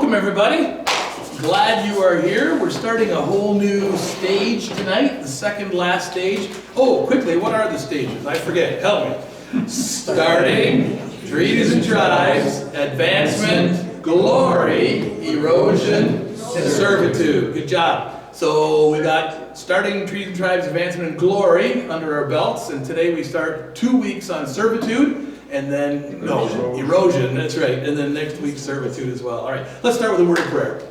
Welcome everybody. Glad you are here. We're starting a whole new stage tonight, the second last stage. Oh, quickly, what are the stages? I forget, help me. Starting, treaties and tribes, advancement, glory, erosion, and servitude. Good job. So we got starting, treaties and tribes, advancement, and glory under our belts, and today we start 2 weeks on servitude. And then, erosion, that's right. And then next week, servitude as well. All right, let's start with a word of prayer.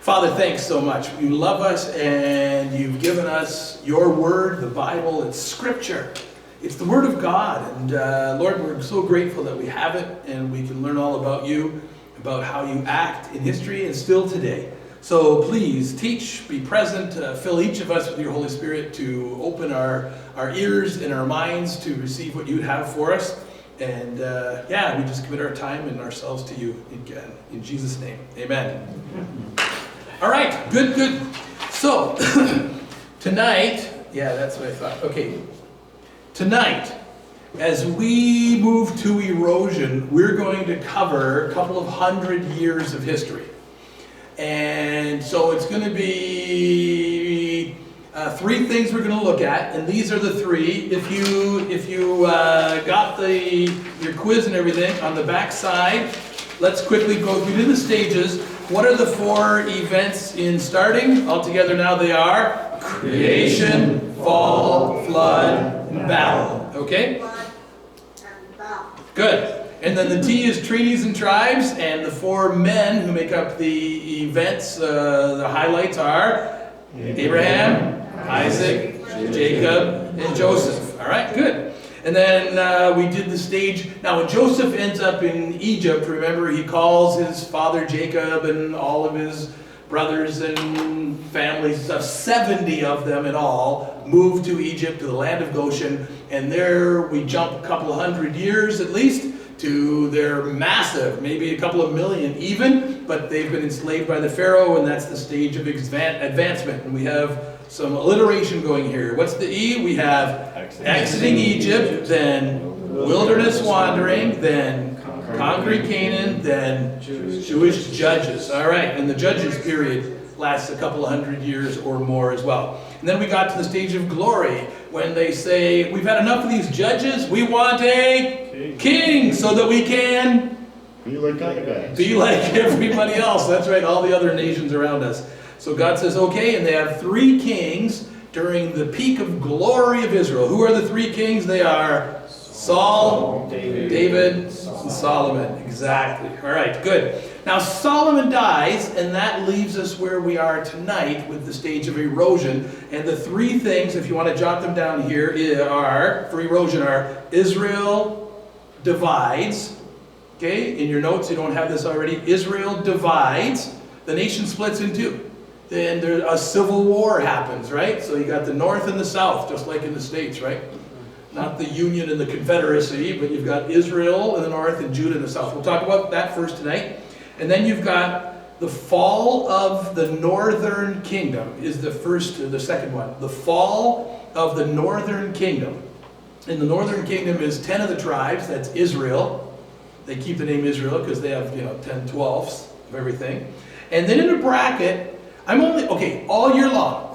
Father, thanks so much. You love us and you've given us your word, the Bible. It's scripture. It's the word of God. And Lord, we're so grateful that we have it and we can learn all about you, about how you act in history and still today. So please teach, be present, fill each of us with your Holy Spirit to open our ears and our minds to receive what you have for us. And we just commit our time and ourselves to you again. In Jesus' name, amen. All right, good. So, tonight, that's what I thought. Okay, tonight, as we move to erosion, we're going to cover a couple of 100 years of history. And so it's going to be three things we're going to look at, and these are the three. If you got your quiz and everything on the back side, let's quickly go through the stages. What are the four events in starting? Altogether now they are creation, fall, flood, and battle. Okay? Good. And then the T is treaties and tribes, and the four men who make up the events, the highlights are Abraham, Isaac, Jacob, and Joseph. All right, good. And then we did the stage. Now, when Joseph ends up in Egypt, remember, he calls his father Jacob and all of his brothers and families, 70 of them in all, move to Egypt, to the land of Goshen. And there we jump a couple of 100 years at least to their massive, maybe a couple of million even, but they've been enslaved by the Pharaoh, and that's the stage of advancement. And we have some alliteration going here. What's the E? We have exiting Egypt, then wilderness wandering, then conquering Canaan, then Jewish judges. All right, and the judges period lasts a couple of 100 years or more as well. And then we got to the stage of glory when they say, we've had enough of these judges, we want a king so that we can be like everybody else. That's right, all the other nations around us. So God says, okay, and they have three kings during the peak of glory of Israel. Who are the three kings? They are Saul, David, and Solomon. Exactly. All right, good. Now Solomon dies, and that leaves us where we are tonight with the stage of erosion. And the three things, if you want to jot them down here, for erosion are Israel divides. Okay, in your notes, you don't have this already. Israel divides. The nation splits in two. Then a civil war happens, right? So you got the North and the South, just like in the States, right? Not the Union and the Confederacy, but you've got Israel in the North and Judah in the South. We'll talk about that first tonight. And then you've got the fall of the northern kingdom is the second one. The fall of the northern kingdom. And the northern kingdom is 10 of the tribes, that's Israel. They keep the name Israel because they have, 10/12ths of everything. And then in a bracket, all year long,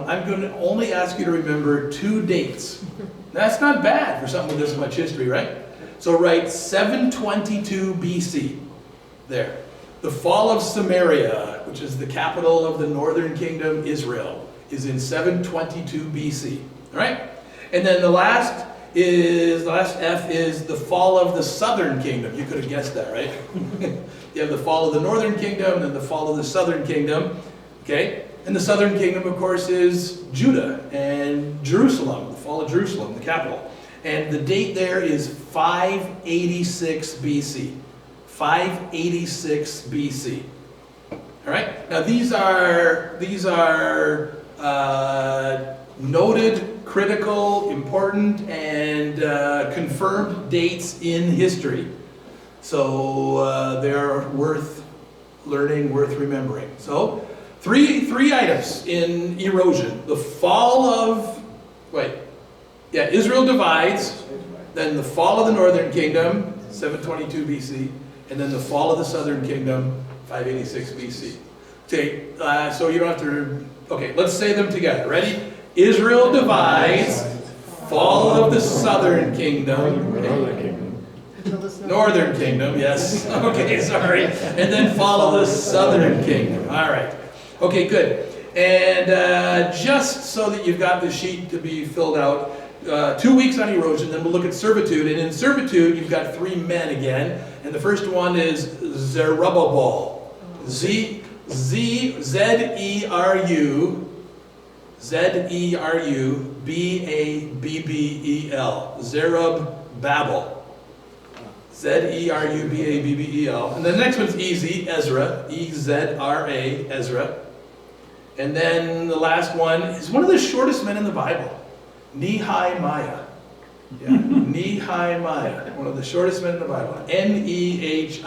I'm going to only ask you to remember two dates. That's not bad for something with this much history, right? So write 722 BC there. The fall of Samaria, which is the capital of the northern kingdom, Israel, is in 722 BC. All right? And then the last F is the fall of the southern kingdom. You could have guessed that, right? You have the fall of the northern kingdom and then the fall of the southern kingdom. Okay? And the southern kingdom, of course, is Judah and Jerusalem, the fall of Jerusalem, the capital. And the date there is 586 BC. 586 BC. All right? Now these are noted, critical, important, and confirmed dates in history. So they're worth learning, worth remembering. So three items in erosion. The fall of, Israel divides, then the fall of the northern kingdom, 722 BC, And then the fall of the southern kingdom, 586 BC. Okay, so you don't have to, okay, let's say them together. Ready? Israel divides, fall of the southern kingdom. Northern kingdom, yes. Okay, sorry. And then fall of the southern kingdom. All right. Okay, good. And just so that you've got the sheet to be filled out, 2 weeks on erosion, then we'll look at servitude. And in servitude, you've got 3 men again. And the first one is Zerubbabel. Zerubbabel. Zerubbabel. Zerubbabel. And the next one's easy, Ezra. E-Z-R-A, Ezra. And then the last one is one of the shortest men in the Bible. Nehemiah. Yeah, Nehemiah. One of the shortest men in the Bible. N-E-H-I-M-I-H-A.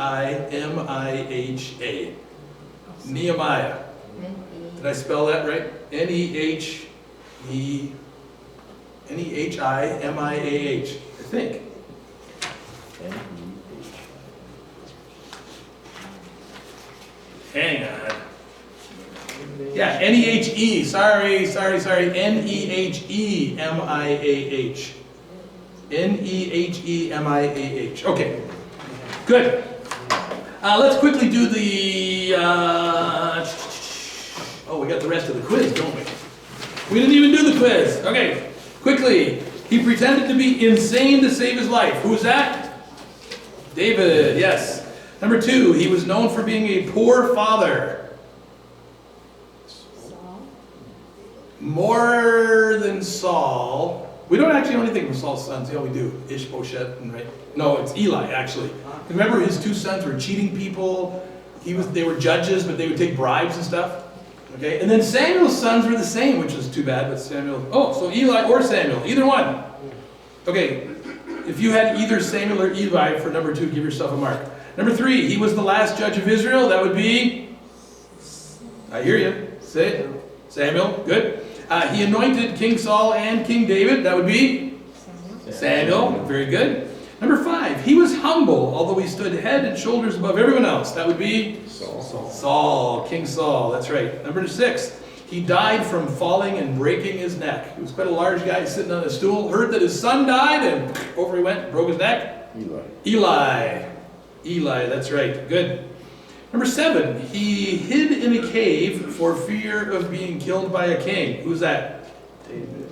Nehemiah. Did I spell that right? N-E-H-I-M-I-A-H. I think. Hang on. Yeah, N-E-H-E. Sorry. N-E-H-E-M-I-A-H. N-E-H-E-M-I-A-H. Okay, good. Let's quickly do the... oh, we got the rest of the quiz, don't we? We didn't even do the quiz. Okay, quickly. He pretended to be insane to save his life. Who's that? David, yes. Number 2, he was known for being a poor father. More than Saul. We don't actually know anything from Saul's sons. Yeah, we do. Ishbosheth, right? No, it's Eli, actually. Remember his 2 sons were cheating people. They were judges, but they would take bribes and stuff. Okay, and then Samuel's sons were the same, which is too bad, but Samuel... Oh, so Eli or Samuel, either one. Okay, if you had either Samuel or Eli for number 2, give yourself a mark. Number 3, he was the last judge of Israel. That would be... I hear you. Say it. Samuel, good. He anointed King Saul and King David. That would be? Samuel. Very good. Number 5, he was humble, although he stood head and shoulders above everyone else. That would be? Saul. King Saul. That's right. Number 6, he died from falling and breaking his neck. He was quite a large guy sitting on a stool, heard that his son died, and over he went, broke his neck. Eli, that's right. Good. Number 7, he hid in a cave for fear of being killed by a king. Who's that?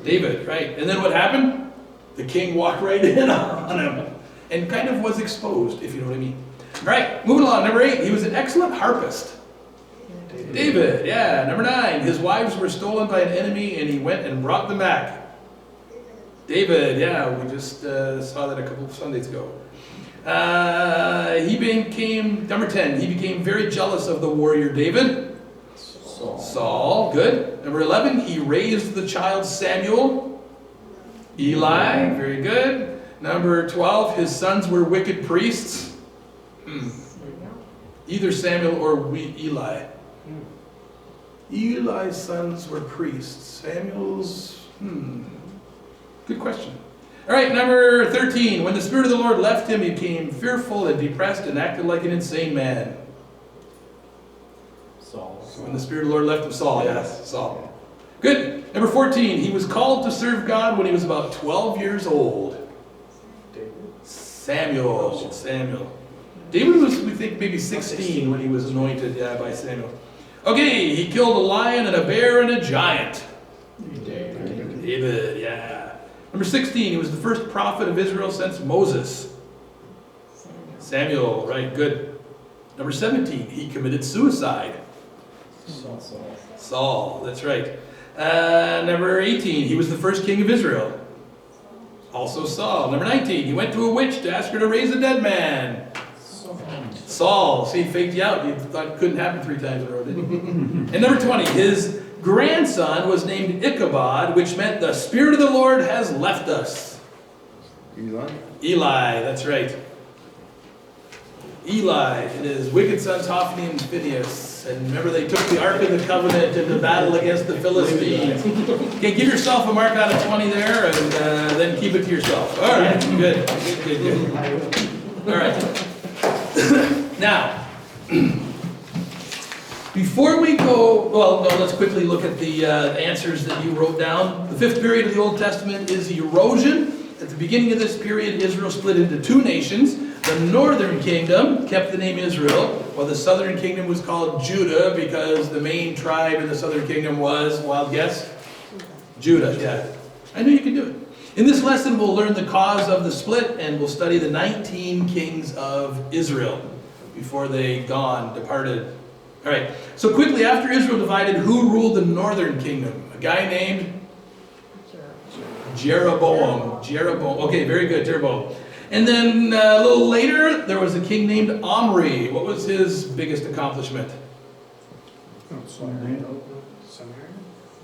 David, right. And then what happened? The king walked right in on him and kind of was exposed, if you know what I mean. All right, moving along. Number 8, he was an excellent harpist. David, yeah. Number 9, his wives were stolen by an enemy and he went and brought them back. David, yeah, we just saw that a couple of Sundays ago. He became, number 10, he became very jealous of the warrior David. Saul, good. Number 11, he raised the child Samuel. Eli, very good. Number 12, his sons were wicked priests. Either Samuel or Eli. Eli's sons were priests. Samuel's, good question. All right, number 13. When the Spirit of the Lord left him, he became fearful and depressed and acted like an insane man. Saul. When the Spirit of the Lord left him, Saul, yes, Saul. Good. Number 14. He was called to serve God when he was about 12 years old. Samuel. David was, we think, maybe 16 when he was anointed by Samuel. Okay, he killed a lion and a bear and a giant. David, yeah. Number 16, he was the first prophet of Israel since Moses. Samuel, right, good. Number 17, he committed suicide. Saul, that's right. Number 18, he was the first king of Israel. Also Saul. Number 19, he went to a witch to ask her to raise a dead man. Saul. See, he faked you out. You thought it couldn't happen 3 times in a row, didn't you? And number 20, his grandson was named Ichabod, which meant the Spirit of the Lord has left us. Eli, that's right. Eli and his wicked sons Hophni and Phinehas. And remember, they took the Ark of the Covenant into battle against the Philistines. Okay, give yourself a mark out of 20 there, and then keep it to yourself. All right, good. All right. Now, before we go, well, no, let's quickly look at the answers that you wrote down. The fifth period of the Old Testament is erosion. At the beginning of this period, Israel split into two nations. The northern kingdom kept the name Israel, while the southern kingdom was called Judah because the main tribe in the southern kingdom was, wild guess? Judah, yeah. I knew you could do it. In this lesson, we'll learn the cause of the split, and we'll study the 19 kings of Israel before they departed. All right, so quickly, after Israel divided, who ruled the northern kingdom? A guy named Jeroboam. Okay, very good, Jeroboam. And then a little later, there was a king named Omri. What was his biggest accomplishment? Samaria.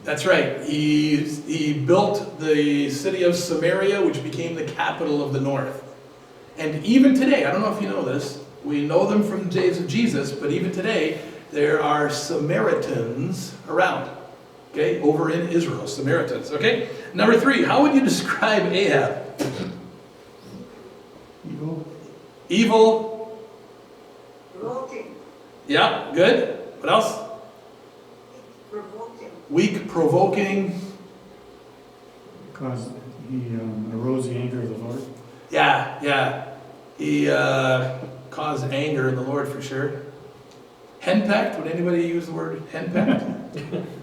That's right. He built the city of Samaria, which became the capital of the north. And even today, I don't know if you know this, we know them from the days of Jesus, but even today, there are Samaritans around. Okay, over in Israel, Samaritans. Okay, number 3, how would you describe Ahab? Evil. Provoking. Yeah, good. What else? Provoking. Weak, provoking. Because he arose the anger of the Lord. Yeah. He caused anger in the Lord for sure. Henpecked? Would anybody use the word henpecked?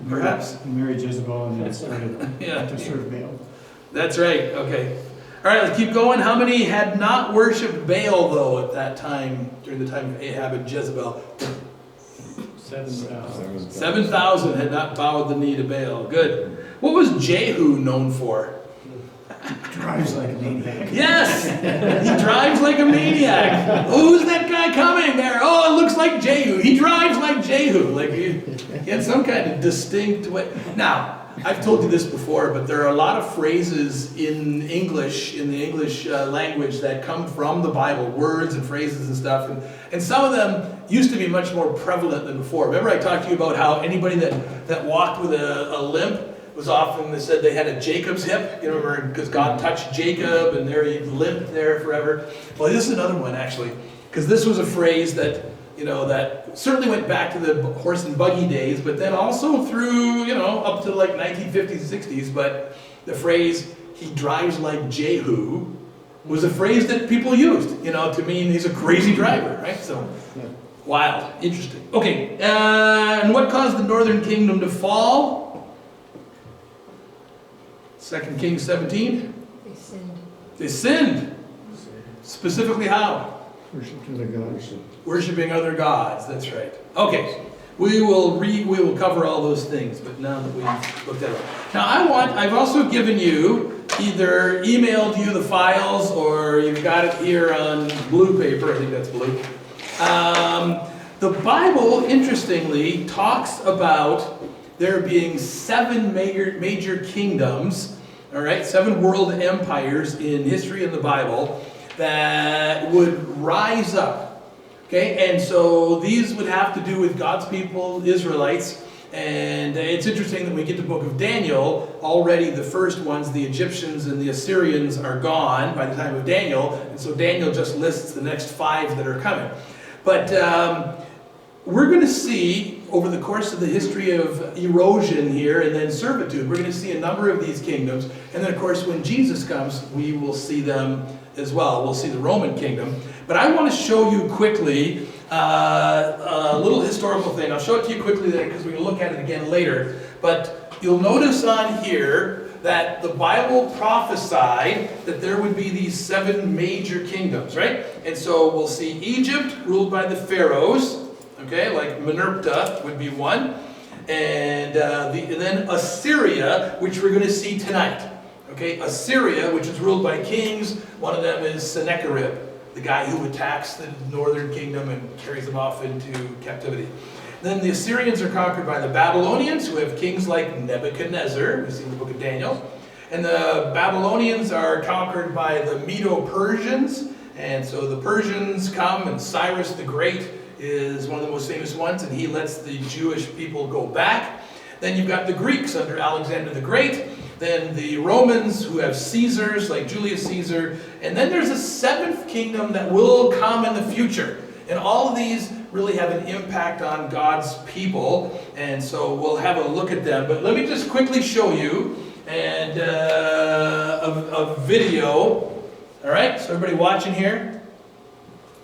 Perhaps. He married Jezebel and then started Yeah. to serve Baal. That's right. Okay. All right, let's keep going. How many had not worshipped Baal, though, at that time, during the time of Ahab and Jezebel? 7,000. 7,000 had not bowed the knee to Baal. Good. What was Jehu known for? Drives like a maniac. Yes! He drives like a maniac. Who's that guy coming there? Oh, it looks like Jehu. He drives like Jehu. Like he had some kind of distinct way. Now, I've told you this before, but there are a lot of phrases in the English language that come from the Bible, words and phrases and stuff, and some of them used to be much more prevalent than before. Remember I talked to you about how anybody that walked with a limp was often, they said they had a Jacob's hip, you remember, because God touched Jacob and there he limped there forever. Well, this is another one actually, because this was a phrase that, that certainly went back to the horse and buggy days, but then also through, up to like 1950s, 60s, but the phrase, he drives like Jehu, was a phrase that people used, to mean he's a crazy driver, right? So, wild, interesting. Okay, and what caused the northern kingdom to fall? 2 Kings 17? They sinned. Specifically how? Worship to the gods. Worshipping other gods, that's right. Okay, we will cover all those things, but now that we've looked at it. Now I've also given you, either emailed you the files or you've got it here on blue paper, I think that's blue. The Bible, interestingly, talks about there being 7 major kingdoms, all right, 7 world empires in history in the Bible that would rise up. Okay, and so these would have to do with God's people, Israelites, and it's interesting that when we get to the book of Daniel, already the first ones, the Egyptians and the Assyrians, are gone by the time of Daniel, and so Daniel just lists the next 5 that are coming. But we're going to see, over the course of the history of erosion here and then servitude, we're going to see a number of these kingdoms, and then of course when Jesus comes, we will see them as well. We'll see the Roman kingdom. But I want to show you quickly a little historical thing. I'll show it to you quickly because we can look at it again later. But you'll notice on here that the Bible prophesied that there would be these 7 major kingdoms, right? And so we'll see Egypt ruled by the pharaohs, okay, like Menerpta would be one, and then Assyria, which we're going to see tonight. Okay, Assyria, which is ruled by kings. One of them is Sennacherib, the guy who attacks the northern kingdom and carries them off into captivity. Then the Assyrians are conquered by the Babylonians, who have kings like Nebuchadnezzar, we see in the book of Daniel. And the Babylonians are conquered by the Medo-Persians. And so the Persians come, and Cyrus the Great is one of the most famous ones, and he lets the Jewish people go back. Then you've got the Greeks under Alexander the Great. Then the Romans, who have Caesars like Julius Caesar. And then there's a 7th kingdom that will come in the future. And all of these really have an impact on God's people. And so we'll have a look at them. But let me just quickly show you and a video. All right, so everybody watching here?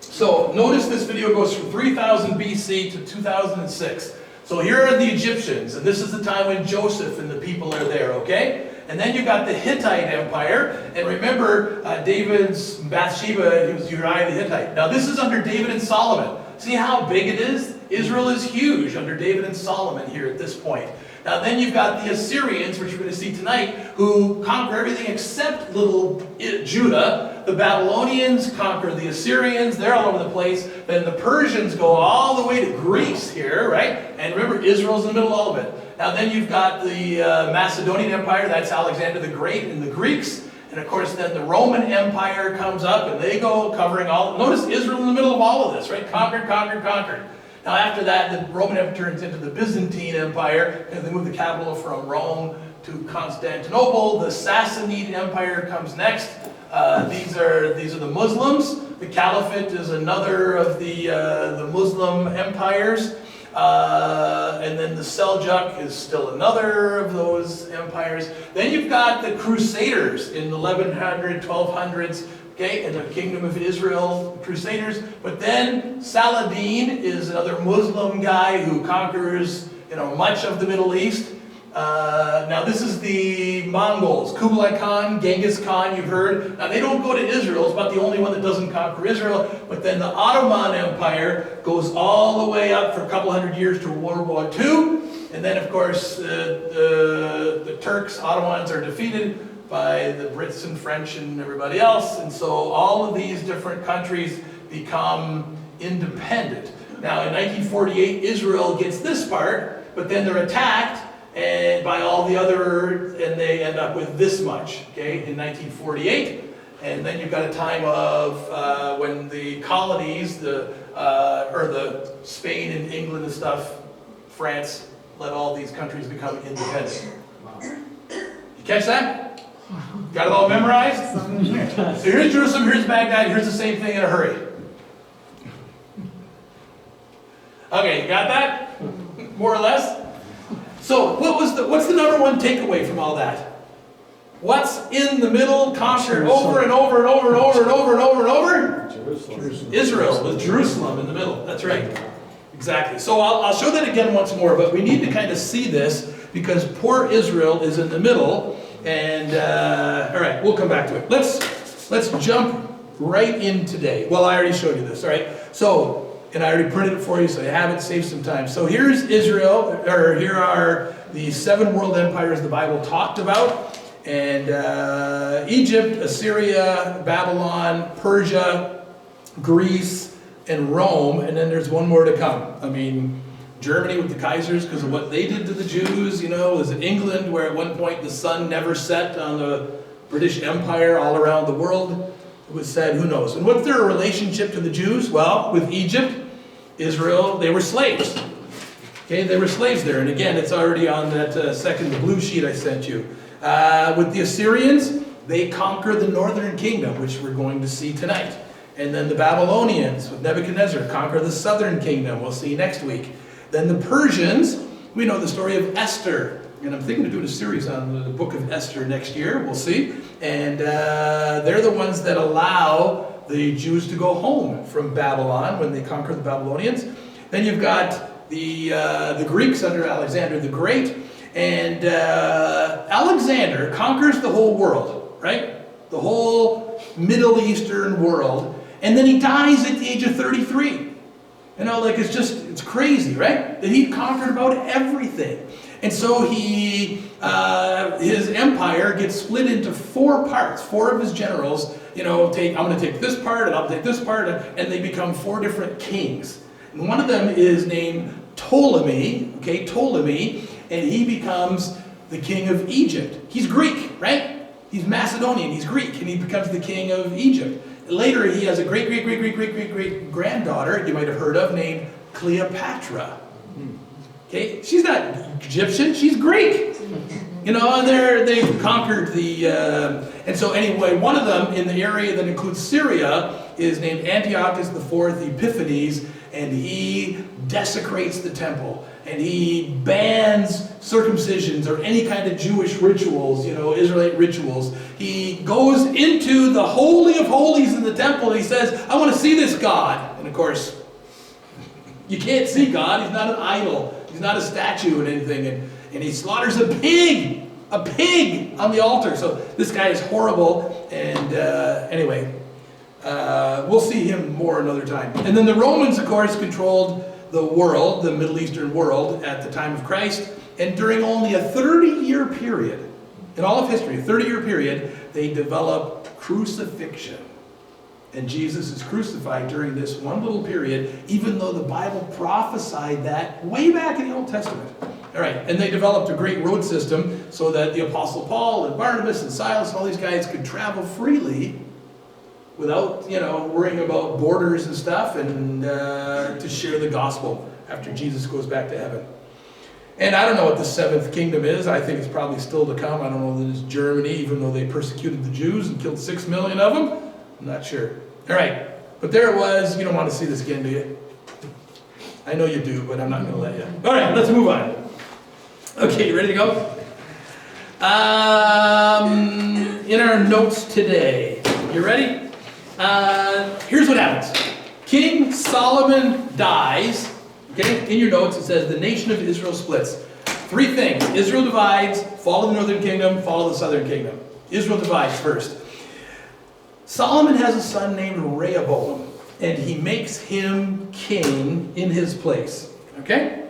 So notice this video goes from 3000 BC to 2006. So here are the Egyptians, and this is the time when Joseph and the people are there, okay? And then you got the Hittite Empire, and remember David's Bathsheba, he was Uriah the Hittite. Now this is under David and Solomon. See how big it is? Israel is huge under David and Solomon here at this point. Now then you've got the Assyrians, which we're going to see tonight, who conquer everything except little Judah. The Babylonians conquer the Assyrians, they're all over the place. Then the Persians go all the way to Greece here, right? And remember, Israel's in the middle of all of it. Now then you've got the Macedonian Empire, that's Alexander the Great and the Greeks. And of course then the Roman Empire comes up and they go covering all, notice Israel in the middle of all of this, right? Conquered, conquered, conquered. Now after that, the Roman Empire turns into the Byzantine Empire, and they move the capital from Rome to Constantinople. The Sassanid Empire comes next. These are the Muslims. The Caliphate is another of the Muslim empires. And then the Seljuk is still another of those empires. Then you've got the Crusaders in the 1100s, 1200s. Okay, and the Kingdom of Israel, Crusaders. But then Saladin is another Muslim guy who conquers, much of the Middle East. Now this is the Mongols. Kublai Khan, Genghis Khan, you've heard. Now they don't go to Israel. It's about the only one that doesn't conquer Israel. But then the Ottoman Empire goes all the way up for a couple hundred years to World War II. And then of course the Turks, Ottomans are defeated by the Brits and French and everybody else. And so all of these different countries become independent. Now in 1948, Israel gets this part, but then they're attacked and by all the other, and they end up with this much, okay, in 1948. And then you've got a time of when the colonies, or the Spain and England and stuff, France, let all these countries become independent. You catch that? Got it all memorized? So here's Jerusalem, here's Baghdad, here's the same thing in a hurry. Okay, you got that? More or less? So what's the number one takeaway from all that? What's in the middle, conquered over and over and over and over and over and over and over? Jerusalem. Israel, with Jerusalem in the middle. That's right. Exactly. So I'll show that again once more, but we need to kind of see this because poor Israel is in the middle. And all right, we'll come back to it. Let's jump right in today. Well, I already showed you this. All right. So. And I already printed it for you, so you have it, save some time. So here's Israel, or here are the 7 world empires the Bible talked about. And Egypt, Assyria, Babylon, Persia, Greece, and Rome. And then there's one more to come. I mean, Germany with the Kaisers because of what they did to the Jews, Was it England where at one point the sun never set on the British Empire all around the world? It was said, who knows? And what's their relationship to the Jews? Well, with Egypt, Israel, they were slaves. Okay, they were slaves there. And again, it's already on that the blue sheet I sent you. With the Assyrians, they conquer the northern kingdom, which we're going to see tonight. And then the Babylonians, with Nebuchadnezzar, conquer the southern kingdom. We'll see next week. Then the Persians, we know the story of Esther. And I'm thinking of doing a series on the book of Esther next year. We'll see. And they're the ones that allow the Jews to go home from Babylon when they conquer the Babylonians. Then you've got the Greeks under Alexander the Great. And Alexander conquers the whole world, right? The whole Middle Eastern world. And then he dies at the age of 33. It's crazy, right? That he conquered about everything. And so his empire gets split into 4 parts. 4 of his generals, I'm going to take this part and I'll take this part, and they become 4 different kings. And one of them is named Ptolemy, and he becomes the king of Egypt. He's Greek, right? He's Macedonian, he's Greek, and he becomes the king of Egypt. Later, he has a great granddaughter you might have heard of named Cleopatra. Okay, she's not Egyptian, she's Greek. You know, and they've conquered the, and so anyway, one of them in the area that includes Syria is named Antiochus IV Epiphanes, and he desecrates the temple, and he bans circumcisions or any kind of Jewish rituals, you know, Israelite rituals. He goes into the Holy of Holies in the temple, and he says, I want to see this God. And of course, you can't see God. He's not an idol. He's not a statue or anything. And he slaughters a pig on the altar. So this guy is horrible. And anyway, we'll see him more another time. And then the Romans, of course, controlled the world, the Middle Eastern world, at the time of Christ. And during only a 30-year period, in all of history, a 30-year period, they developed crucifixion. And Jesus is crucified during this one little period, even though the Bible prophesied that way back in the Old Testament. All right, and they developed a great road system so that the Apostle Paul and Barnabas and Silas and all these guys could travel freely without, you know, worrying about borders and stuff, and to share the gospel after Jesus goes back to heaven. And I don't know what the seventh kingdom is. I think it's probably still to come. I don't know that it's Germany, even though they persecuted the Jews and killed 6 million of them. I'm not sure. All right, but there it was. You don't want to see this again, do you? I know you do, but I'm not going to let you. All right, let's move on. Okay, you ready to go? In our notes today, you ready? Here's what happens. King Solomon dies. Okay, in your notes it says the nation of Israel splits. 3 things. Israel divides, fall of the northern kingdom, fall of the southern kingdom. Israel divides first. Solomon has a son named Rehoboam, and he makes him king in his place. Okay?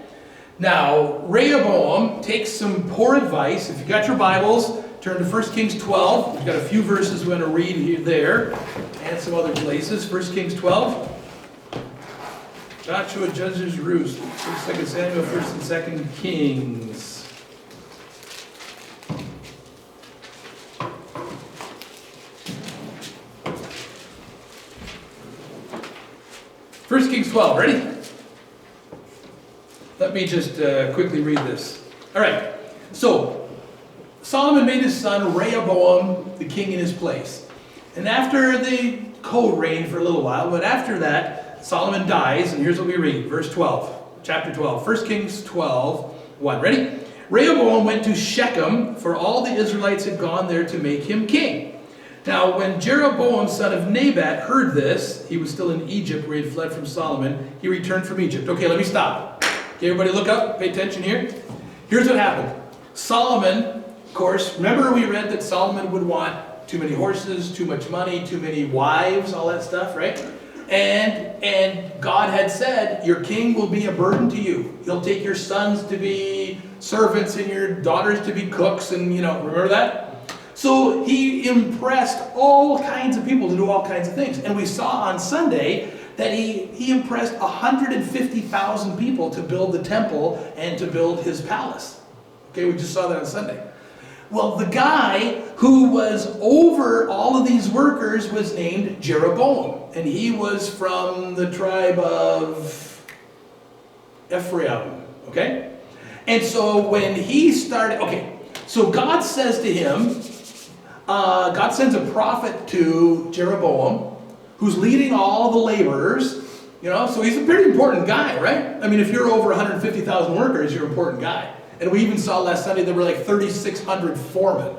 Now, Rehoboam takes some poor advice. If you got your Bibles, turn to 1 Kings 12. We've got a few verses we're going to read here, there, and some other places. 1 Kings 12. Joshua judges Ruth. 2 Samuel, 1 and 2 Kings. 1 Kings 12, ready? Let me just quickly read this. All right, so Solomon made his son Rehoboam the king in his place. And after they co-reigned for a little while, but after that, Solomon dies, and here's what we read, verse 12, chapter 12, 1 Kings 12, 1. Ready? Rehoboam went to Shechem, for all the Israelites had gone there to make him king. Now, when Jeroboam, son of Nebat, heard this, he was still in Egypt where he had fled from Solomon. He returned from Egypt. Okay, let me stop. Okay, everybody look up. Pay attention here. Here's what happened. Solomon, of course, remember we read that Solomon would want too many horses, too much money, too many wives, all that stuff, right? And God had said, your king will be a burden to you. He'll take your sons to be servants and your daughters to be cooks, and, you know, remember that? So he impressed all kinds of people to do all kinds of things. And we saw on Sunday that he impressed 150,000 people to build the temple and to build his palace. Okay, we just saw that on Sunday. Well, the guy who was over all of these workers was named Jeroboam. And he was from the tribe of Ephraim. Okay? And so when he started, okay, so God says to him, God sends a prophet to Jeroboam, who's leading all the laborers, you know, so he's a pretty important guy, right? I mean, if you're over 150,000 workers, you're an important guy. And we even saw last Sunday there were like 3,600 foremen.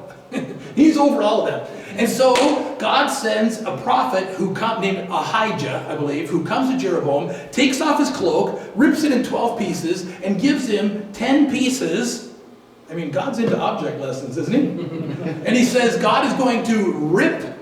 He's over all of them. And so God sends a prophet named Ahijah, I believe, who comes to Jeroboam, takes off his cloak, rips it in 12 pieces, and gives him 10 pieces. I mean, God's into object lessons, isn't he? And he says God is going to rip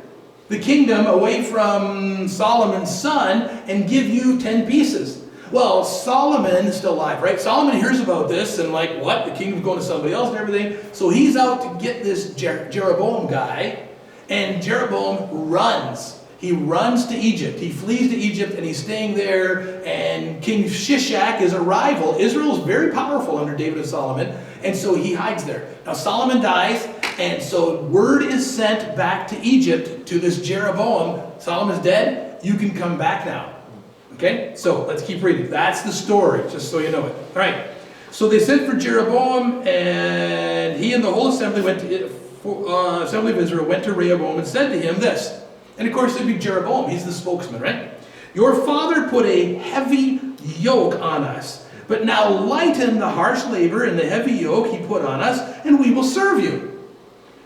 the kingdom away from Solomon's son and give you 10 pieces. Well, Solomon is still alive, right? Solomon hears about this and like, what? The kingdom's going to somebody else and everything. So he's out to get this Jeroboam guy, and Jeroboam runs. He runs to Egypt. He flees to Egypt, and he's staying there, and King Shishak is a rival. Israel is very powerful under David and Solomon, and so he hides there. Now Solomon dies, and so word is sent back to Egypt to this Jeroboam. Solomon's dead. You can come back now. Okay? So let's keep reading. That's the story, just so you know it. All right. So they sent for Jeroboam, and he and the whole assembly assembly of Israel went to Rehoboam and said to him this. And of course it'd be Jeroboam, he's the spokesman, right? Your father put a heavy yoke on us, but now lighten the harsh labor and the heavy yoke he put on us, and we will serve you.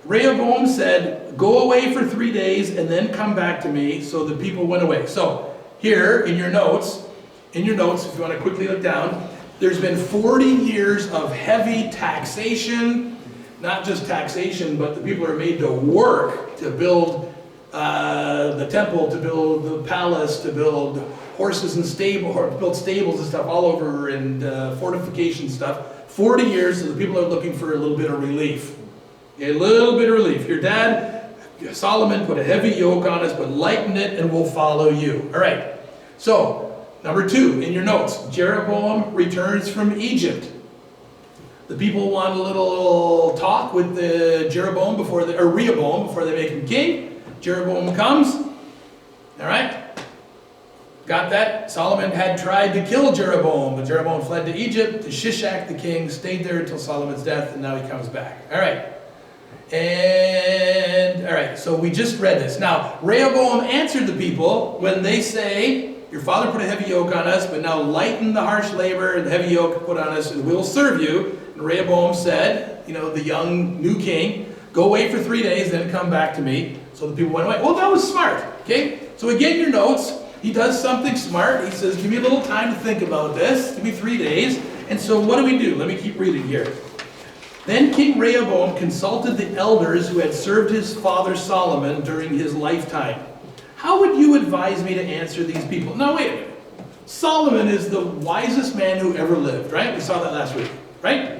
Rehoboam said, go away for 3 days and then come back to me. So the people went away. So here in your notes, if you want to quickly look down, there's been 40 years of heavy taxation, not just taxation, but the people are made to work to build the temple, to build the palace, to build horses and build stables and stuff all over, and fortification stuff. 40 years, so the people are looking for a little bit of relief. A little bit of relief. Your dad, Solomon, put a heavy yoke on us, but lighten it and we'll follow you. All right. So, number 2 in your notes, Jeroboam returns from Egypt. The people want a little talk with Rehoboam before they make him king. Jeroboam comes. All right. Got that? Solomon had tried to kill Jeroboam, but Jeroboam fled to Egypt, to Shishak the king, stayed there until Solomon's death, and now he comes back. All right. And, all right, so we just read this. Now, Rehoboam answered the people when they say, your father put a heavy yoke on us, but now lighten the harsh labor and the heavy yoke put on us, and we will serve you. And Rehoboam said, the young new king, go away for 3 days, then come back to me. So the people went away. Well, that was smart, okay? So again, your notes, he does something smart. He says, give me a little time to think about this. Give me 3 days. And so what do? Let me keep reading here. Then King Rehoboam consulted the elders who had served his father Solomon during his lifetime. How would you advise me to answer these people? Now, wait a minute. Solomon is the wisest man who ever lived, right? We saw that last week, right?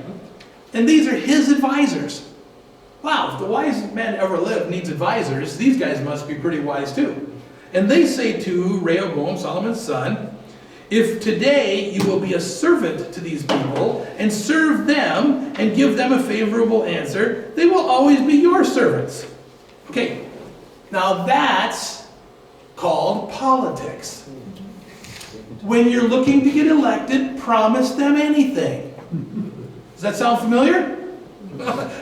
And these are his advisors. Wow, if the wisest man ever lived needs advisors, these guys must be pretty wise too. And they say to Rehoboam, Solomon's son, if today you will be a servant to these people and serve them and give them a favorable answer, they will always be your servants. Okay, now that's called politics. When you're looking to get elected, promise them anything. Does that sound familiar?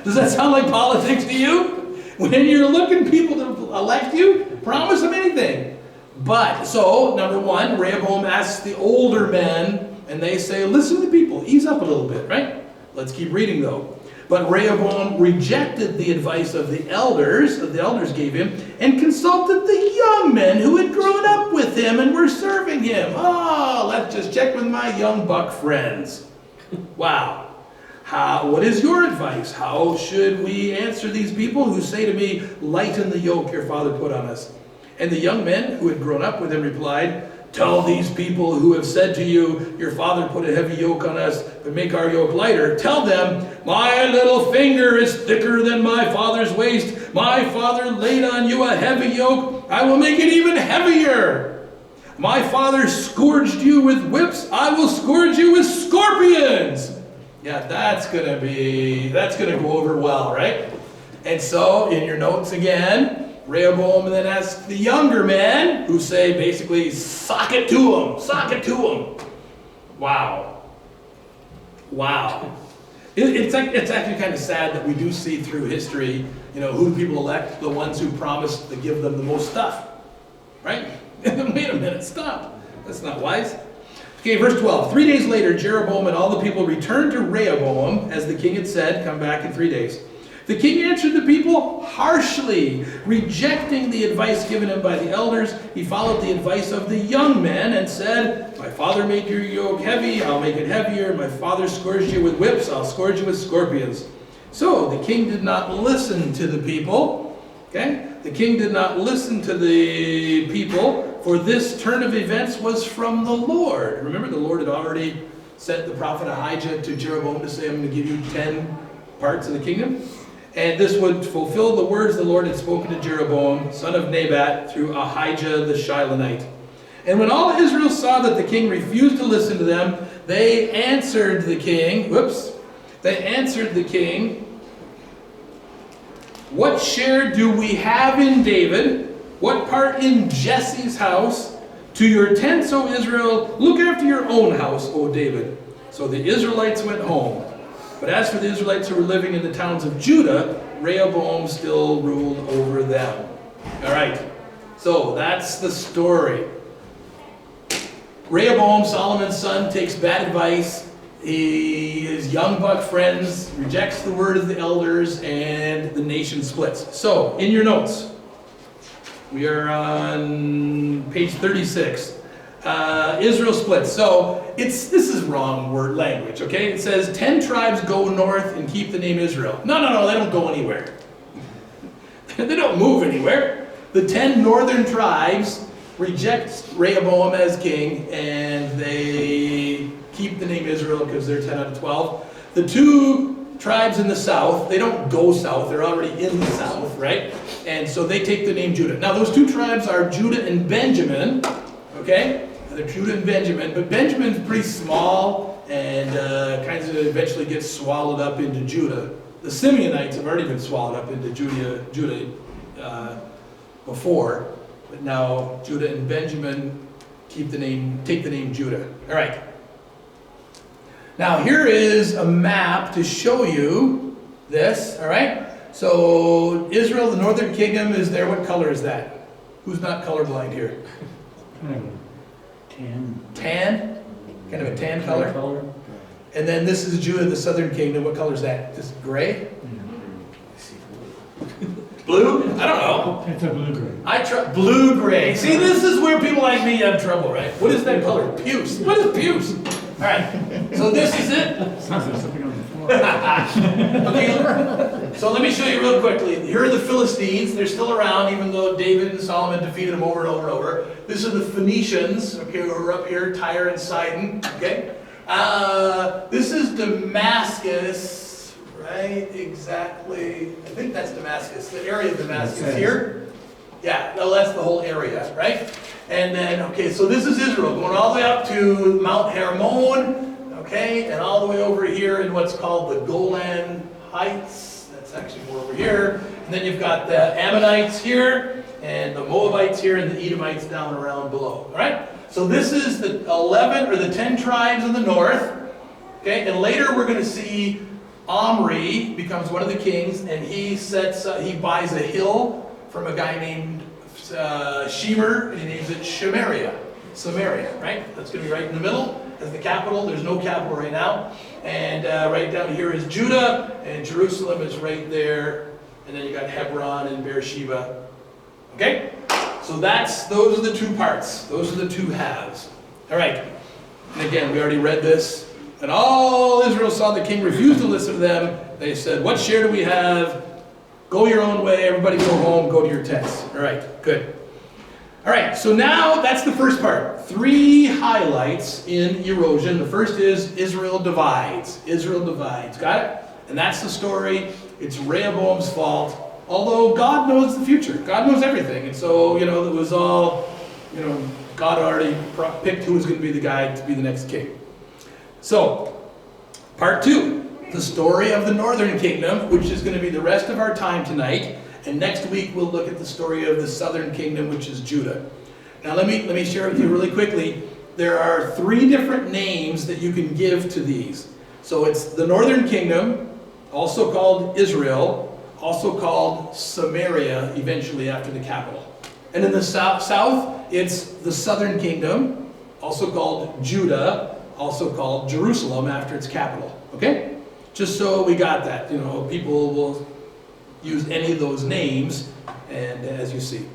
Does that sound like politics to you? When you're looking people to elect you, promise them anything. But, so, number 1, Rehoboam asks the older men, and they say, listen to the people, ease up a little bit, right? Let's keep reading though. But Rehoboam rejected the advice of the elders, that the elders gave him, and consulted the young men who had grown up with him and were serving him. Oh, let's just check with my young buck friends. Wow. What is your advice? How should we answer these people who say to me, lighten the yoke your father put on us? And the young men who had grown up with him replied, tell these people who have said to you, your father put a heavy yoke on us, but make our yoke lighter. Tell them, my little finger is thicker than my father's waist. My father laid on you a heavy yoke. I will make it even heavier. My father scourged you with whips. I will scourge you with scorpions. Yeah, that's going to go over well, right? And so, in your notes again, Rehoboam then asks the younger men, who say basically, sock it to him, sock it to him. Wow. Wow. It's actually kind of sad that we do see through history, who people elect, the ones who promise to give them the most stuff. Right? Wait a minute, stop. That's not wise. Okay, verse 12. 3 days later, Jeroboam and all the people returned to Rehoboam, as the king had said, come back in 3 days. The king answered the people harshly, rejecting the advice given him by the elders. He followed the advice of the young men and said, my father made your yoke heavy, I'll make it heavier. My father scourged you with whips, I'll scourge you with scorpions. So the king did not listen to the people. Okay? The king did not listen to the people, for this turn of events was from the Lord. Remember, the Lord had already sent the prophet Ahijah to Jeroboam to say, I'm going to give you 10 parts of the kingdom. And this would fulfill the words the Lord had spoken to Jeroboam, son of Nebat, through Ahijah the Shilonite. And when all Israel saw that the king refused to listen to them, they answered the king, what share do we have in David? What part in Jesse's house? To your tents, O Israel, look after your own house, O David. So the Israelites went home. But as for the Israelites who were living in the towns of Judah, Rehoboam still ruled over them. All right, so that's the story. Rehoboam, Solomon's son, takes bad advice. His young buck friends rejects the word of the elders, and the nation splits. So, in your notes, we are on page 36. Israel splits. So this is wrong word language, okay? It says 10 tribes go north and keep the name Israel. No, they don't go anywhere. They don't move anywhere. The 10 northern tribes reject Rehoboam as king, and they keep the name Israel because they're 10 out of 12. The 2 tribes in the south, they don't go south, they're already in the south, right? And so they take the name Judah. Now those 2 tribes are Judah and Benjamin, okay? They're Judah and Benjamin, but Benjamin's pretty small and kind of eventually gets swallowed up into Judah. The Simeonites have already been swallowed up into Judah before, but now Judah and Benjamin take the name Judah. All right. Now here is a map to show you this, all right? So Israel, the northern kingdom, is there. What color is that? Who's not colorblind here? Kind of a tan. Tan? Kind of a tan color? And then this is Judah, the southern kingdom. What color is that? Just gray? Blue? I don't know. It's a blue-gray. Blue-gray. See, this is where people like me have trouble, right? What is that color? Puce. What is puce? All right. So this is it. Sounds like something on the floor. Okay. So let me show you real quickly. Here are the Philistines. They're still around, even though David and Solomon defeated them over and over and over. This are the Phoenicians, okay, who are up here, Tyre and Sidon, okay? This is Damascus, right? Exactly. I think that's Damascus, the area of Damascus here. Yeah, no, that's the whole area, right? And then, okay, so this is Israel, going all the way up to Mount Hermon, okay, and all the way over here in what's called the Golan Heights. That's actually more over here. And then you've got the Ammonites here, and the Moabites here, and the Edomites down around below, all right? So this is the 11 or the 10 tribes in the north, okay, and later we're going to see Omri becomes one of the kings, and he buys a hill from a guy named Shemer, and he names it Samaria, right? That's going to be right in the middle as the capital. There's no capital right now. And right down here is Judah, and Jerusalem is right there. And then you got Hebron and Beersheba. Okay? So those are the 2 parts. Those are the 2 halves. All right. And again, we already read this. And all Israel saw the king refused to listen to them. They said, "What share do we have? Go your own way, everybody go home, go to your tents." All right, good. All right, so now that's the first part. 3 highlights in erosion. The first is Israel divides. Israel divides, got it? And that's the story. It's Rehoboam's fault. Although God knows the future. God knows everything. And so, it was all, God already picked who was going to be the guy to be the next king. So, part 2. The story of the northern kingdom, which is going to be the rest of our time tonight. And next week we'll look at the story of the southern kingdom, which is Judah. Now let me share with you really quickly. There are 3 different names that you can give to these. So it's the northern kingdom, also called Israel, also called Samaria, eventually after the capital. And in the south, it's the southern kingdom, also called Judah, also called Jerusalem after its capital. Okay? Just so we got that, people will use any of those names, and as you see.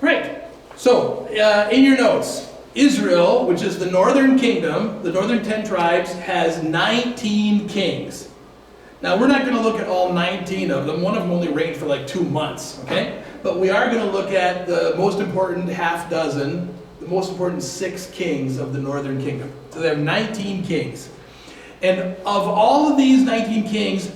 Right, so in your notes, Israel, which is the northern kingdom, the northern 10 tribes, has 19 kings. Now we're not going to look at all 19 of them. One of them only reigned for like 2 months, okay? But we are going to look at the most important half dozen, the most important 6 kings of the northern kingdom. So they have 19 kings. And of all of these 19 kings,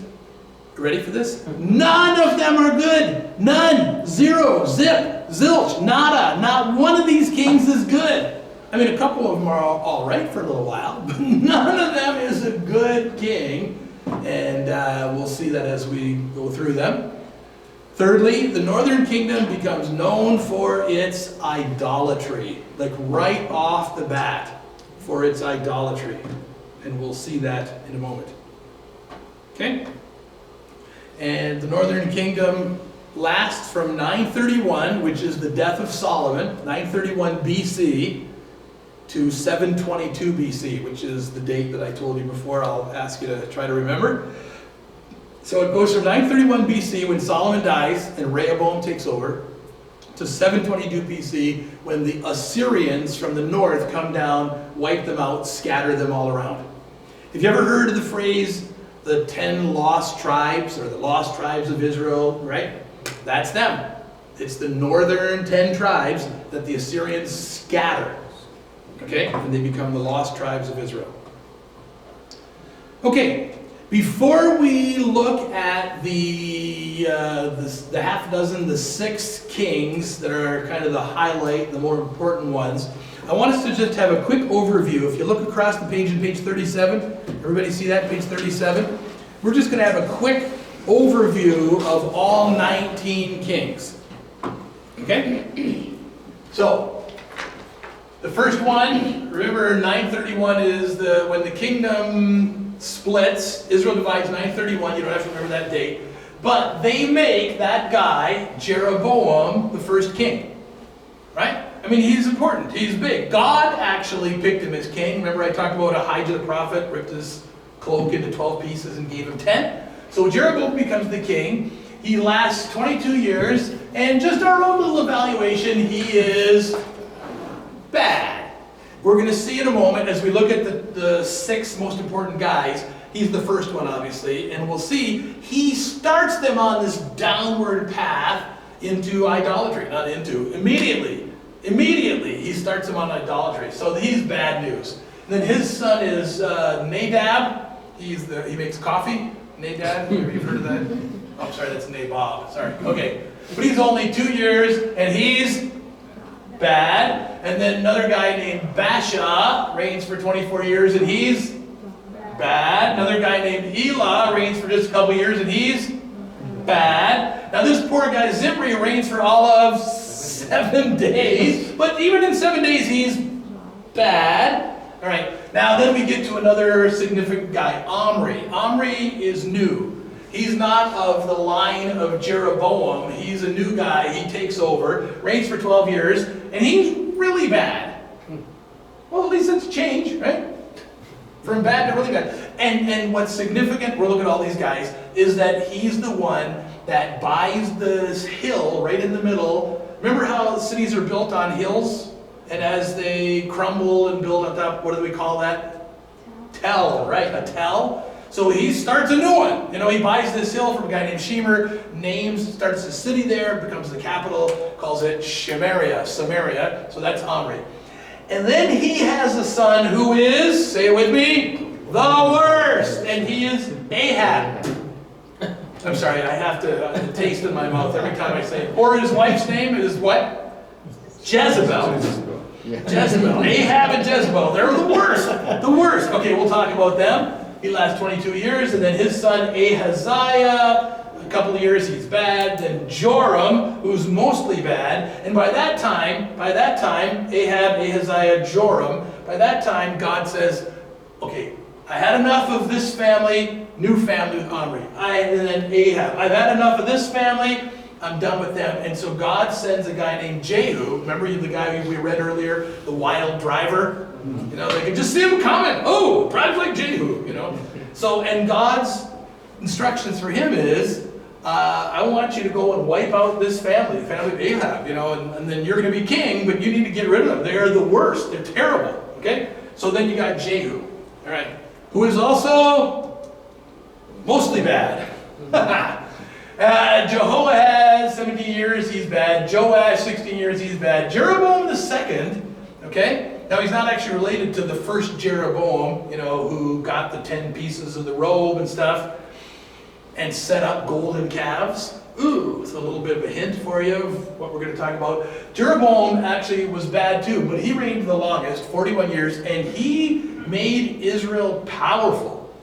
ready for this? None of them are good. None. Zero. Zip. Zilch. Nada. Not one of these kings is good. I mean, a couple of them are all right for a little while, but none of them is a good king. And we'll see that as we go through them. Thirdly, the northern kingdom becomes known for its idolatry. Like right off the bat, for its idolatry. And we'll see that in a moment. Okay? And the northern kingdom lasts from 931, which is the death of Solomon, 931 BC, to 722 BC, which is the date that I told you before. I'll ask you to try to remember. So it goes from 931 BC when Solomon dies and Rehoboam takes over, to 722 BC when the Assyrians from the north come down, wipe them out, scatter them all around. Have you ever heard of the phrase, the 10 lost tribes, or the lost tribes of Israel, right? That's them. It's the northern 10 tribes that the Assyrians scatter. Okay? And they become the lost tribes of Israel. Okay, before we look at the half dozen, the 6 kings that are kind of the highlight, the more important ones, I want us to just have a quick overview. If you look across the page on page 37, everybody see that, page 37? We're just going to have a quick overview of all 19 kings. Okay? So, the first one, remember 931 is when the kingdom splits. Israel divides 931, you don't have to remember that date. But they make that guy, Jeroboam, the first king. Right? I mean, he's important. He's big. God actually picked him as king. Remember I talked about Elijah the prophet, ripped his cloak into 12 pieces and gave him 10? So Jeroboam becomes the king. He lasts 22 years. And just our own little evaluation, he is bad. We're going to see in a moment as we look at the 6 most important guys. He's the first one, obviously. And we'll see he starts them on this downward path into idolatry. Not into, immediately. Immediately, he starts them on idolatry. So he's bad news. And then his son is Nadab. He makes coffee. Nadab, you've heard of that? Oh, sorry, that's Nabob. Sorry. Okay. But he's only 2 years, and he's bad. And then another guy named Baasha reigns for 24 years, and he's bad. Another guy named Elah reigns for just a couple years, and he's bad. Now this poor guy Zimri reigns for all of 7 days, but even in 7 days he's bad. All right, now then we get to another significant guy, Omri. Omri is new. He's not of the line of Jeroboam. He's a new guy. He takes over, reigns for 12 years, and he's really bad. Well, at least it's change, right? From bad to really bad. And what's significant, we're looking at all these guys, is that he's the one that buys this hill right in the middle. Remember how cities are built on hills? And as they crumble and build on top, what do we call that? Tell, right? A tell. So he starts a new one. You know, he buys this hill from a guy named Shemer, starts a city there, becomes the capital, calls it Samaria. So that's Omri. And then he has a son who is, say it with me, the worst. And he is Ahab. I'm sorry, I have to taste in my mouth every time I say it. Or his wife's name is what? Jezebel. Jezebel. Ahab and Jezebel. They're the worst. The worst. Okay, we'll talk about them. He lasts 22 years. And then his son Ahaziah. A couple of years he's bad. Then Joram, who's mostly bad. And by that time, Ahab, Ahaziah, Joram, by that time God says, okay, I had enough of this family, new family with Omri. And then Ahab. I've had enough of this family, I'm done with them. And so God sends a guy named Jehu. Remember the guy we read earlier, the wild driver? You know, they can just see him coming. Oh, drives like Jehu, you know. So, and God's instructions for him is, I want you to go and wipe out this family, the family of Ahab, you know, and then you're going to be king, but you need to get rid of them. They're the worst. They're terrible, okay? So then you got Jehu, all right, who is also mostly bad. Jehoahaz, 17 years, he's bad. Joash, 16 years, he's bad. Jeroboam the second, okay? Now, he's not actually related to the first Jeroboam, you know, who got the 10 pieces of the robe and stuff and set up golden calves. Ooh, it's a little bit of a hint for you of what we're going to talk about. Jeroboam actually was bad too, but he reigned the longest, 41 years, and he made Israel powerful.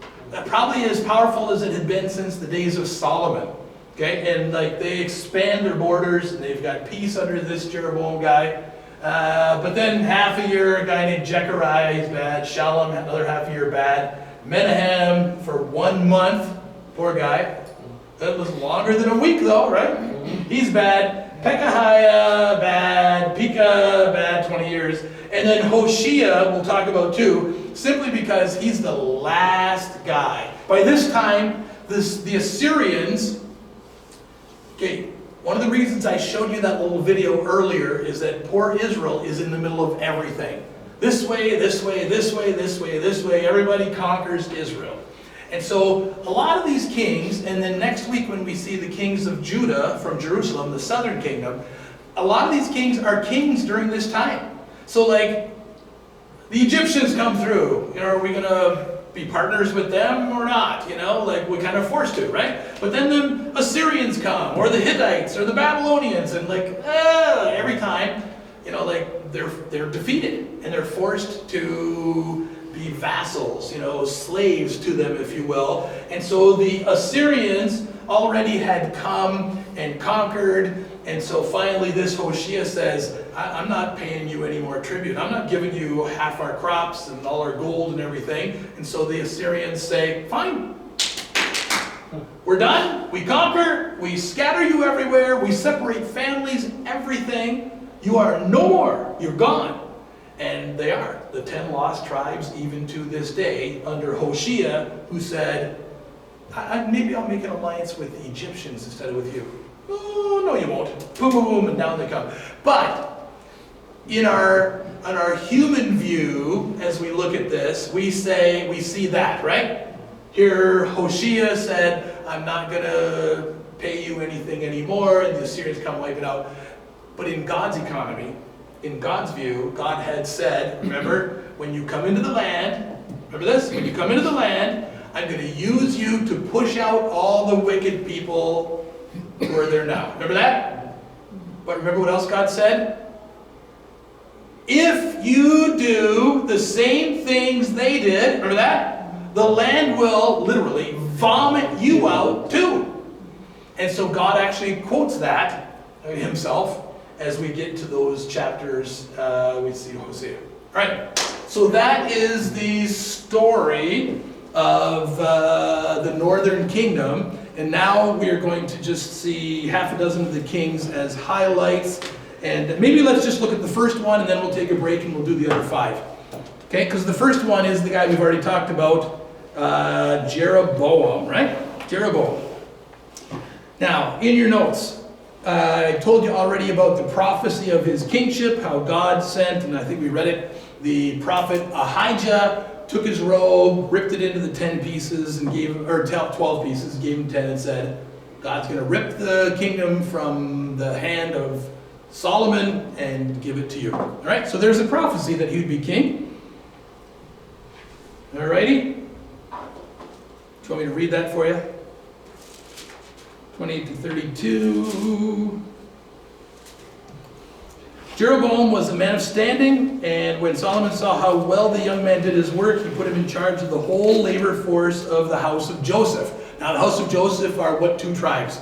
Probably as powerful as it had been since the days of Solomon. Okay, and like they expand their borders, and they've got peace under this Jeroboam guy. But then half a year, a guy named Jechariah, he's bad. Shallum, another half a year, bad. Menahem for 1 month, Poor guy. That was longer than a week though, right? He's bad. Pekahiah, bad. Pekah, bad, 20 years. And then Hoshea, we'll talk about too, simply because he's the last guy. By this time, the Assyrians, okay, one of the reasons I showed you that little video earlier is that poor Israel is in the middle of everything. This way, this way, this way, this way, this way, everybody conquers Israel. And so a lot of these kings, and then next week when we see the kings of Judah from Jerusalem, the southern kingdom, a lot of these kings are kings during this time. So like, the Egyptians come through, are we going to be partners with them or not? Like we're kind of forced to, right? But then the Assyrians come, or the Hittites, or the Babylonians, and like, every time, like they're defeated, and they're forced to be vassals, slaves to them, if you will. And so the Assyrians already had come and conquered, and so finally this Hoshea says, I'm not paying you any more tribute. I'm not giving you half our crops and all our gold and everything. And so the Assyrians say, fine, we're done. We conquer, we scatter you everywhere, we separate families, everything. You are no more, you're gone. And they are, the 10 lost tribes, even to this day, under Hoshea, who said, maybe I'll make an alliance with the Egyptians instead of with you. Oh, no you won't. Boom, boom, boom, and down they come. But, on our human view, as we look at this, we see that, right? Here, Hoshea said, I'm not going to pay you anything anymore, and the Assyrians come wipe it out. But in God's economy, in God's view, God had said, remember, when you come into the land, remember this? When you come into the land, I'm going to use you to push out all the wicked people who are there now. Remember that? But remember what else God said? If you do the same things they did, remember that? The land will literally vomit you out too. And so God actually quotes that himself as we get to those chapters, we see Hosea. All right, so that is the story of the northern kingdom. And now we are going to just see half a dozen of the kings as highlights. And maybe let's just look at the first one, and then we'll take a break and we'll do the other 5. Okay, because the first one is the guy we've already talked about, Jeroboam, right? Jeroboam. Now, in your notes, I told you already about the prophecy of his kingship, how God sent, and I think we read it, the prophet Ahijah took his robe, ripped it into the 10 pieces, and gave, or 12 pieces, gave him 10 and said, God's going to rip the kingdom from the hand of Solomon and give it to you. All right, so there's a prophecy that he would be king. All righty? Do you want me to read that for you? 28 to 32. Jeroboam was a man of standing, and when Solomon saw how well the young man did his work, he put him in charge of the whole labor force of the house of Joseph. Now the house of Joseph are what 2 tribes?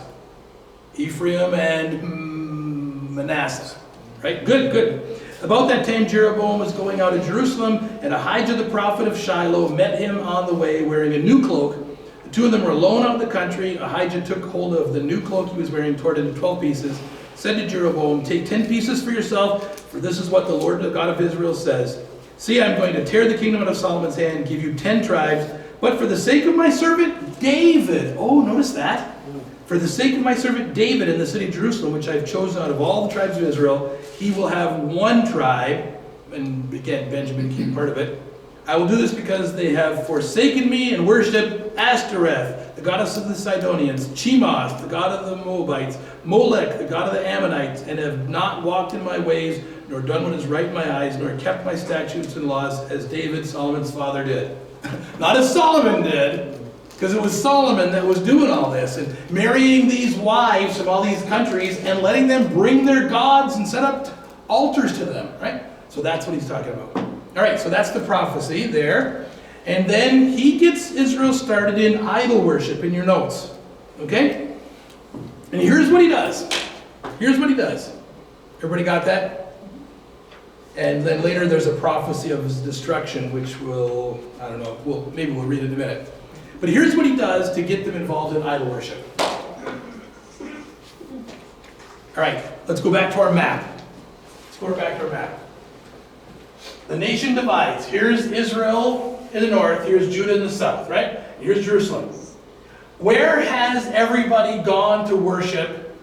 Ephraim and Manasseh. Right? Good, good. About that time Jeroboam was going out of Jerusalem, and Ahijah the prophet of Shiloh met him on the way wearing a new cloak. The 2 of them were alone out in the country. Ahijah took hold of the new cloak he was wearing, tore it into 12 pieces, said to Jeroboam, take 10 pieces for yourself, for this is what the Lord, the God of Israel, says. See, I'm going to tear the kingdom out of Solomon's hand and give you 10 tribes, but for the sake of my servant David, oh, notice that, for the sake of my servant David in the city of Jerusalem, which I've chosen out of all the tribes of Israel, he will have 1 tribe, and again, Benjamin became part of it. I will do this because they have forsaken me and worshipped Ashtoreth, the goddess of the Sidonians, Chemosh, the god of the Moabites, Molech, the god of the Ammonites, and have not walked in my ways, nor done what is right in my eyes, nor kept my statutes and laws, as David, Solomon's father, did. Not as Solomon did, because it was Solomon that was doing all this, and marrying these wives from all these countries, and letting them bring their gods and set up altars to them, right? So that's what he's talking about. All right, so that's the prophecy there. And then he gets Israel started in idol worship in your notes. Okay? And here's what he does. Here's what he does. Everybody got that? And then later there's a prophecy of his destruction, which will, I don't know, maybe we'll read it in a minute. But here's what he does to get them involved in idol worship. All right, let's go back to our map. Let's go back to our map. The nation divides. Here's Israel in the north, here's Judah in the south, right? Here's Jerusalem. Where has everybody gone to worship?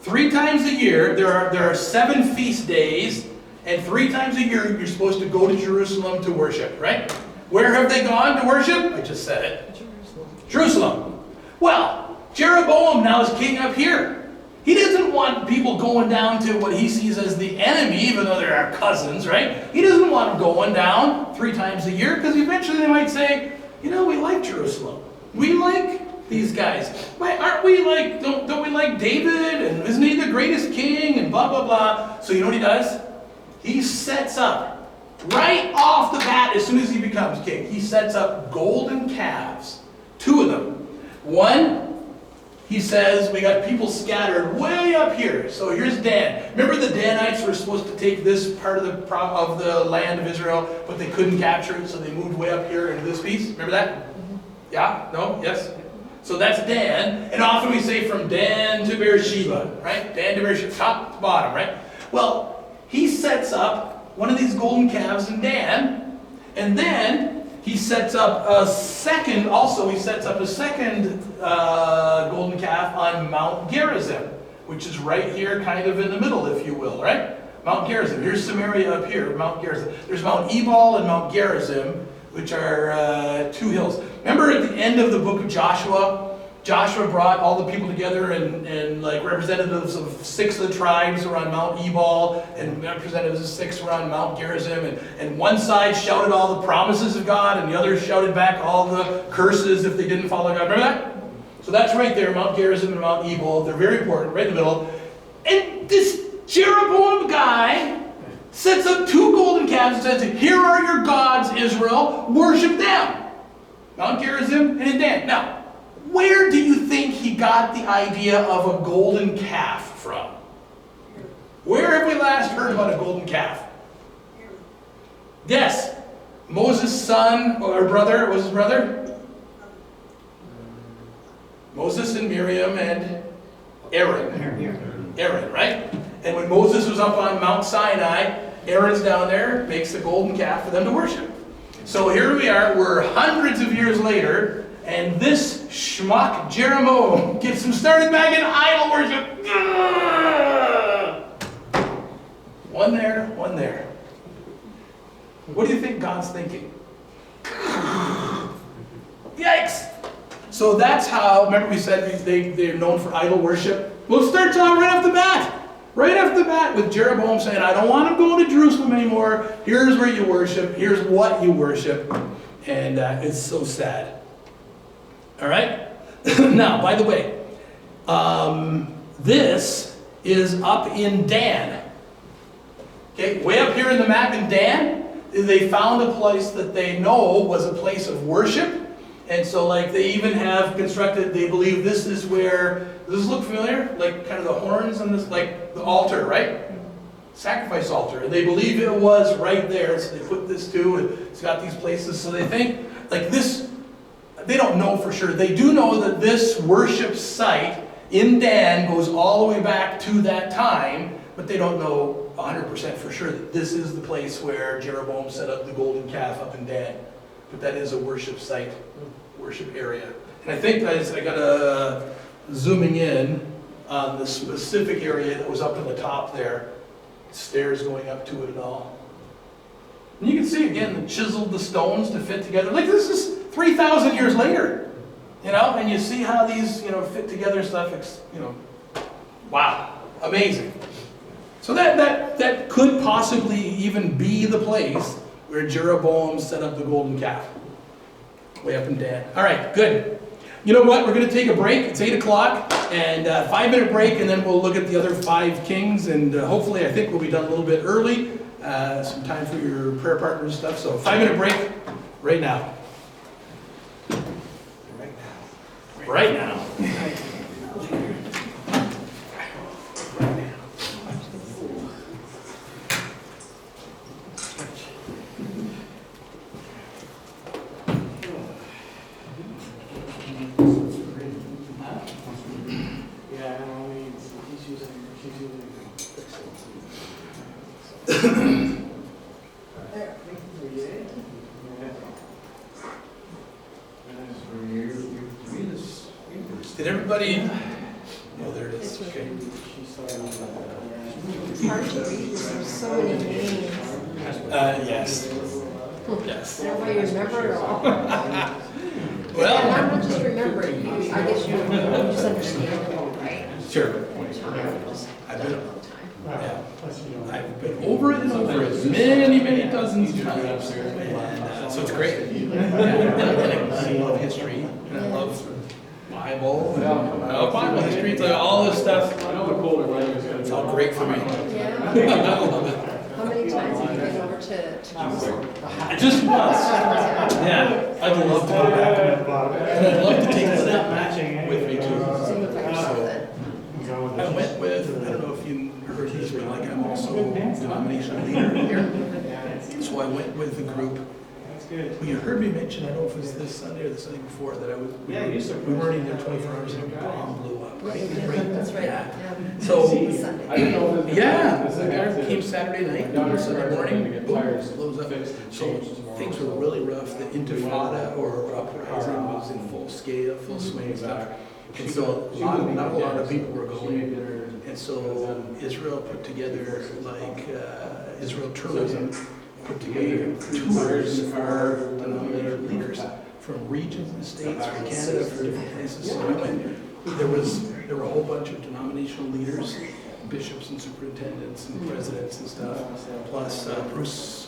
3 times a year, there are 7 feast days, and 3 times a year you're supposed to go to Jerusalem to worship, right? Where have they gone to worship? I just said it. Jerusalem. Well, Jeroboam now is king up here. He doesn't want people going down to what he sees as the enemy, even though they're our cousins, right? He doesn't want them going down 3 times a year, because eventually they might say, you know, we like Jerusalem. We like these guys. Why aren't we like, don't we like David? And isn't he the greatest king? And blah, blah, blah. So you know what he does? He sets up, right off the bat, as soon as he becomes king, he sets up golden calves. 2 of them. One, he says, we got people scattered way up here. So here's Dan. Remember the Danites were supposed to take this part of the land of Israel, but they couldn't capture it, so they moved way up here into this piece. Remember that? Yeah? No? Yes? So that's Dan. And often we say from Dan to Beersheba, right? Dan to Beersheba, top to bottom, right? Well, he sets up one of these golden calves in Dan, and then he sets up a second golden calf on Mount Gerizim, which is right here, kind of in the middle, if you will, right? Mount Gerizim. Here's Samaria up here, Mount Gerizim. There's Mount Ebal and Mount Gerizim, which are 2 hills. Remember at the end of the book of Joshua, Joshua brought all the people together and like representatives of 6 of the tribes around Mount Ebal and representatives of 6 around Mount Gerizim, and one side shouted all the promises of God and the other shouted back all the curses if they didn't follow God. Remember that? So that's right there, Mount Gerizim and Mount Ebal. They're very important, right in the middle. And this Jeroboam guy sets up 2 golden calves and says, here are your gods, Israel, worship them. Mount Gerizim and in Dan. Now, where do you think he got the idea of a golden calf from? Where have we last heard about a golden calf? Yes. Moses' son or brother, what was his brother? Moses and Miriam and Aaron. Aaron, right? And when Moses was up on Mount Sinai, Aaron's down there, makes the golden calf for them to worship. So here we are, we're hundreds of years later, and this schmuck Jeroboam gets him started back in idol worship. One there, one there. What do you think God's thinking? Yikes! So that's how, remember we said they're known for idol worship? Well, it starts off right off the bat. Right off the bat with Jeroboam saying, I don't want him going to Jerusalem anymore. Here's where you worship. Here's what you worship. And it's so sad. All right? Now, by the way, this is up in Dan. Okay, way up here in the map in Dan, they found a place that they know was a place of worship. And so, like, they even have constructed, they believe this is where, does this look familiar? Like, kind of the horns on this, like the altar, right? Sacrifice altar. And they believe it was right there. So they put this too, and it's got these places. So they think, like this, they don't know for sure. They do know that this worship site in Dan goes all the way back to that time, but they don't know 100% for sure that this is the place where Jeroboam set up the golden calf up in Dan. But that is a worship site, worship area. And I think I got zooming in on the specific area that was up in the top there. Stairs going up to it and all. And you can see again, the chiseled the stones to fit together. Like this is 3,000 years later, you know, and you see how these, you know, fit together and stuff, you know, wow, amazing. So that could possibly even be the place where Jeroboam set up the golden calf. Way up in Dan. All right, good. You know what? We're going to take a break. It's 8 o'clock, and 5-minute break, and then we'll look at the other 5 kings, and hopefully I think we'll be done a little bit early. Some time for your prayer partners and stuff. So 5-minute break right now. Right now. Did everybody? Oh, there it is. Okay. It's hard to read because there's so many names. Yes. Yes. I don't know if you remember it all. Well, And I'm not just remembering, I guess you just understand it all, right? sure. I've been a long time. Yeah. I've been over it and over it many dozens of times. And, so it's great. And I love history. And I love Bible. I love Bible history. It's like all this stuff. It's all great for me. Yeah. I love it. How many times have you been over to Jerusalem? Just once. Yeah. I'd love to go back. And I'd love to take that with me too. So you look like yourself then. I went with, I don't know if you heard this, but like I'm also a denominational leader here. So I went with the group. Well, you heard me mention, I don't know if it was this Sunday or the Sunday before, that we weren't in there 24 hours and a bomb blew up. Yeah, Right? you did. That's right. Yeah. Yeah. So, Sunday. yeah, the guy came Saturday night, Sunday morning, boom, blows up. So things were really rough. The Intifada or uprising was in full scale, full swing and stuff. And so not a lot of people were going. And so Israel put together, like Israel Tourism, put together tours for denominational leaders from regions and states, from Canada, from different places. So I went, there were a whole bunch of denominational leaders, bishops and superintendents and presidents and stuff, plus Bruce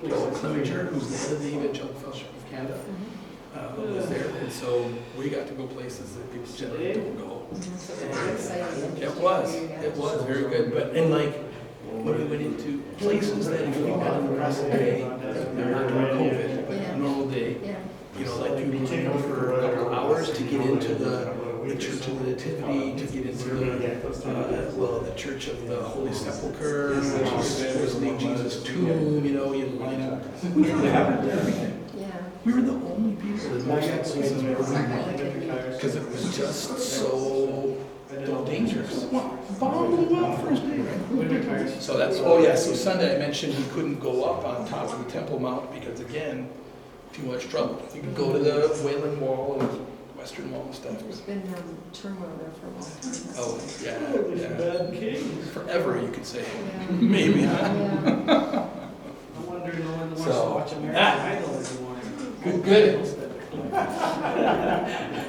Clemenger, who's the head of the Evangelical Fellowship of Canada, was there. And so we got to go places that people generally don't go. And it was very good. But and like when we went into places that if we got in the present day, they're not during COVID, but a normal day, you know, like people came for a couple of hours to get into the Church of the Nativity, to get into the Church of the Holy Sepulchre, which was the Jesus tomb, you know, we had everything. We were the only people that most places were because it was just so dangerous. Bomb blew up first day, right? So that's, so Sunday I mentioned we couldn't go up on top of the Temple Mount because again, too much trouble. You could go to the Wailing Wall and Western Wall and stuff. There's been turmoil there for a long time. Oh, yeah. Bad kings. Forever, you could say. Yeah. Maybe, huh? Yeah. I wonder no one wants to So, watch American Idol anymore. Good.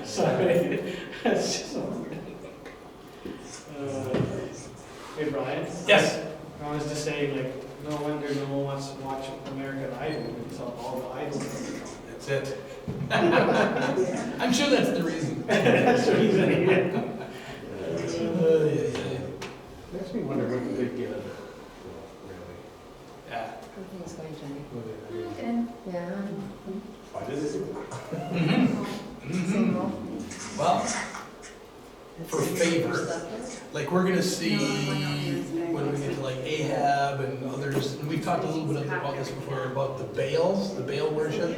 Sorry. That's just hey Brian? Yes. I was just saying, like, no wonder no one wants to watch American Idol until all the idols. That's it. I'm sure that's the reason. That's the reason. Makes me wonder what the big deal is. Yeah. Everything's going, Jenny. Yeah. Why does it? Same old. Well, for favor, like we're gonna see when we get to like Ahab and others, and we've talked a little bit about this before, about the Baals, the Baal worship,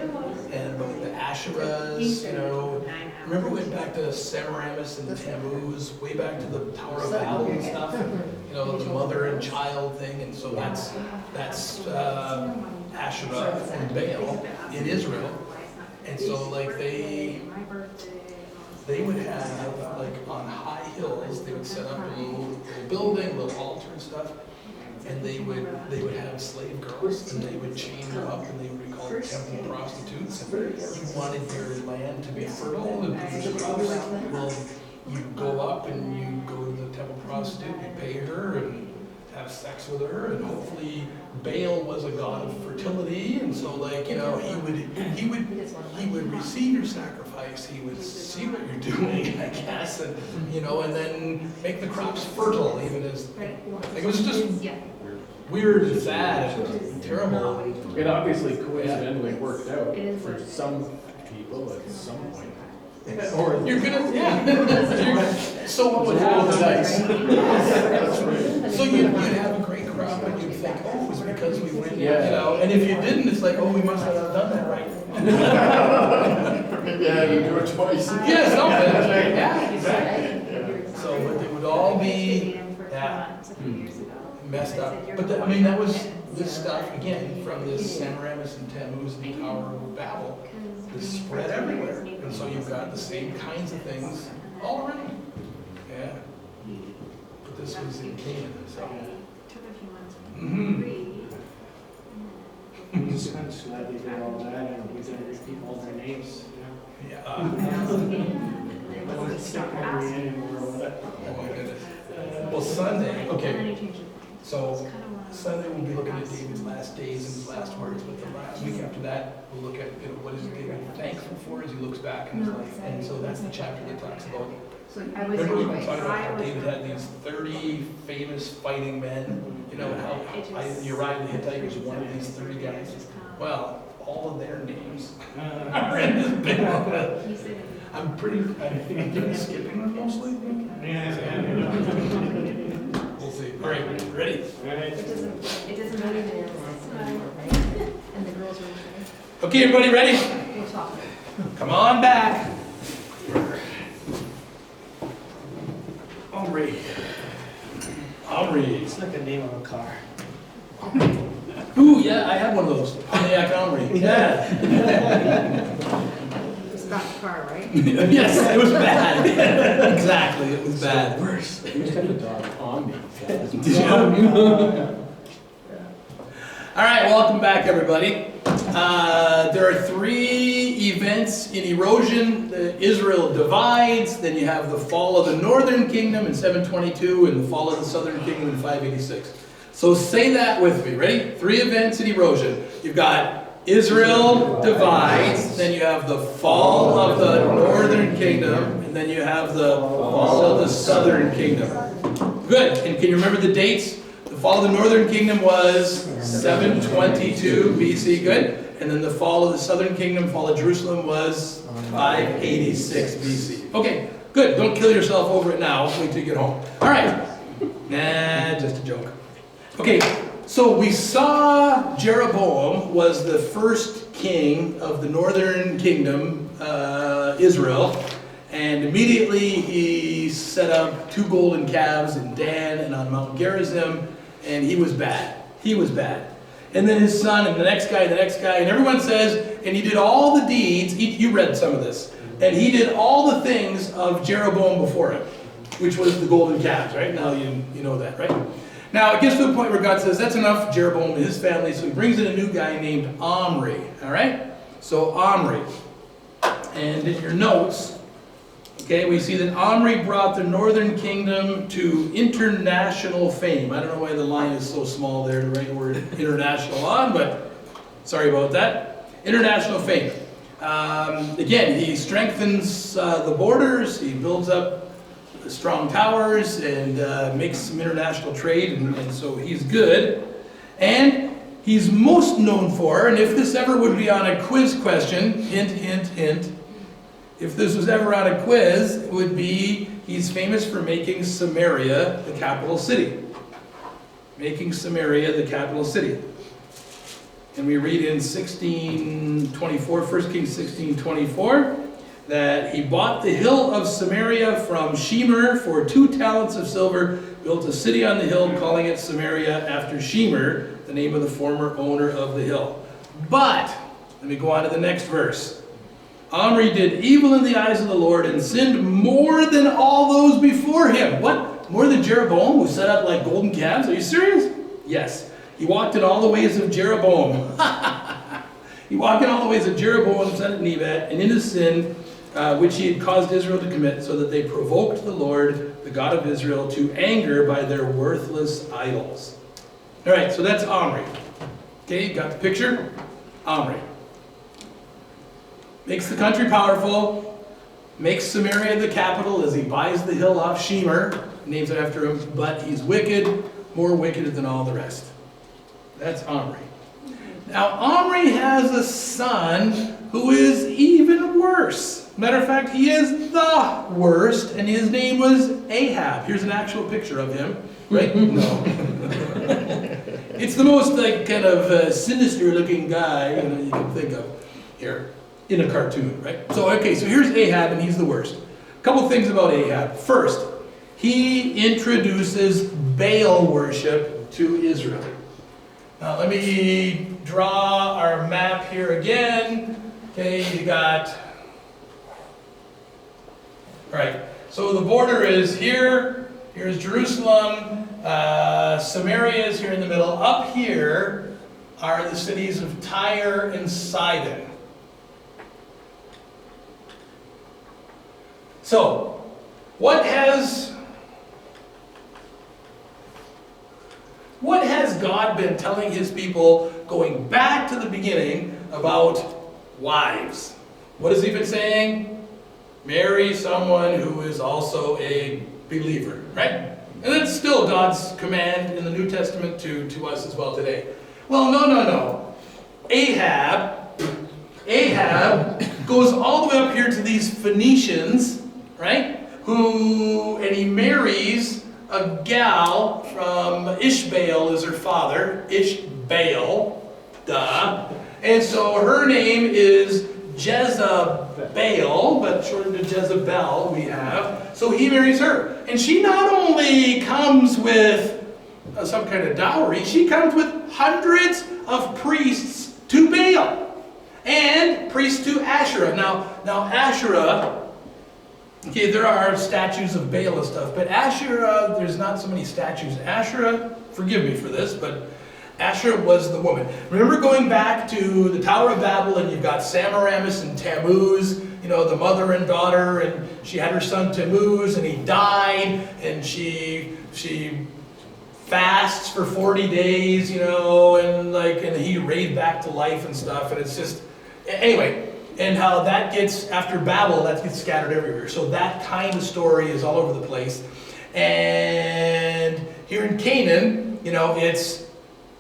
and about the Asherahs, you know. Remember we went back to Semiramis and Tammuz, way back to the Tower of Babel and stuff, you know, the mother and child thing, and so that's Asherah and Baal in Israel. And so like they would have, like on high hills, they would set up a little building, a little altar and stuff, and they would have slave girls, and they would chain them up, and they would be called temple prostitutes. And you wanted your land to be fertile and produce crops, well, you go up and you go to the temple prostitute, you pay her and have sex with her, and hopefully Baal was a god of fertility, and so like, you know, he would receive your sacrifice, he would see what you're doing, I guess, and you know, and then make the crops fertile, even as like it was just weird and sad and terrible. It obviously coincidentally worked out for some people at some point. Or You're gonna, so what would happen? So you'd have a great crop, and you'd think, oh, it was because we went, you know, and if you didn't, it's like, oh, we must have not done that right. yeah, you do it twice. Yeah, something, yeah. So, but they would all be, messed up. But I mean, that was this stuff, again, from this Semiramis and Tammuz and the Tower of Babel, this spread everywhere. And so you've got the same kinds of things all around. Yeah. But this was in Canaan, so. We just kind of slightly did all that, and we didn't repeat all their names, you know? Yeah. It wasn't stuck memory anymore, was it? Oh my goodness. Well, Sunday, okay. So Sunday we'll be looking at David's last days and his last words, but the last week after that, we'll look at, what is David thankful for as he looks back in his life. And so that's the chapter that talks about. Remember we were talking about how David had these 30 famous fighting men, you know, how Uriah the Hittite was one of these 30 guys. Well, all of their names are in this big one. I'm skipping them mostly. Yeah. We'll see. All right, ready? It doesn't matter there. And the girls are Okay, everybody ready? we'll talk. Come on back. Omri. It's like the name of a car. Ooh, yeah, I had one of those. Pontiac Omri. Yeah. It's about the car, right? Yes, it was bad. Exactly, it was bad. Worse. I used to have a dog on me. Did you? All right, welcome back, everybody. There are 3 events in erosion. Israel divides, then you have the fall of the northern kingdom in 722 and the fall of the southern kingdom in 586. So say that with me. Ready? 3 events in erosion. You've got Israel divides, then you have the fall of the northern kingdom, and then you have the fall of the southern kingdom. Good. And can you remember the dates? The fall of the northern kingdom was 722 BC. Good. And then the fall of the southern kingdom, fall of Jerusalem, was 586 BC. Okay, good. Don't kill yourself over it now. Wait till you get home. All right. Nah, just a joke. Okay, so we saw Jeroboam was the first king of the northern kingdom, Israel. And immediately he set up 2 golden calves in Dan and on Mount Gerizim. And he was bad. He was bad. And then his son, and the next guy, and everyone says, and he did all the deeds, you read some of this, and he did all the things of Jeroboam before him, which was the golden calves, right? Now you know that, right? Now it gets to the point where God says, that's enough, Jeroboam and his family, so he brings in a new guy named Omri, all right? So Omri. And in your notes, okay, we see that Omri brought the northern kingdom to international fame. I don't know why the line is so small there to write the word international on, but sorry about that. International fame. Again, he strengthens the borders, he builds up strong towers, and makes some international trade, and so he's good. And he's most known for, and if this ever would be on a quiz question, hint, hint, hint, if this was ever on a quiz, it would be, he's famous for making Samaria the capital city. Making Samaria the capital city. And we read in 1624, 1 Kings 16:24, that he bought the hill of Samaria from Shemer for 2 talents of silver, built a city on the hill, calling it Samaria after Shemer, the name of the former owner of the hill. But, let me go on to the next verse. Omri did evil in the eyes of the Lord and sinned more than all those before him. What? More than Jeroboam, who set up like golden calves? Are you serious? Yes. He walked in all the ways of Jeroboam. He walked in all the ways of Jeroboam, son of Nebat, and in his sin, which he had caused Israel to commit, so that they provoked the Lord, the God of Israel, to anger by their worthless idols. All right, so that's Omri. Okay, got the picture? Omri. Makes the country powerful, makes Samaria the capital as he buys the hill off Shemer, names it after him, but he's wicked, more wicked than all the rest. That's Omri. Now, Omri has a son who is even worse. Matter of fact, he is the worst, and his name was Ahab. Here's an actual picture of him, right? No. It's the most kind of sinister-looking guy you can think of here. In a cartoon, right? So, okay, so here's Ahab, and he's the worst. A couple things about Ahab. First, he introduces Baal worship to Israel. Now let me draw our map here again. Okay, you got, all right, so the border is here, here's Jerusalem, Samaria is here in the middle. Up here are the cities of Tyre and Sidon. So, what has God been telling his people going back to the beginning about wives? What has he been saying? Marry someone who is also a believer, right? And that's still God's command in the New Testament to us as well today. Well, no. Ahab goes all the way up here to these Phoenicians, right? And he marries a gal from Ishbaal is her father, Ishbaal, duh. And so her name is Jezebel, but shortened to Jezebel we have. So he marries her. And she not only comes with some kind of dowry, she comes with hundreds of priests to Baal and priests to Asherah. Now Asherah, okay, there are statues of Baal and stuff, but Asherah, there's not so many statues. Asherah, forgive me for this, but Asherah was the woman. Remember going back to the Tower of Babel, and you've got Semiramis and Tammuz, the mother and daughter, and she had her son Tammuz, and he died, and she fasts for 40 days, and he raised back to life and stuff, and it's just, anyway, and how that gets, after Babel, that gets scattered everywhere. So that kind of story is all over the place. And here in Canaan, it's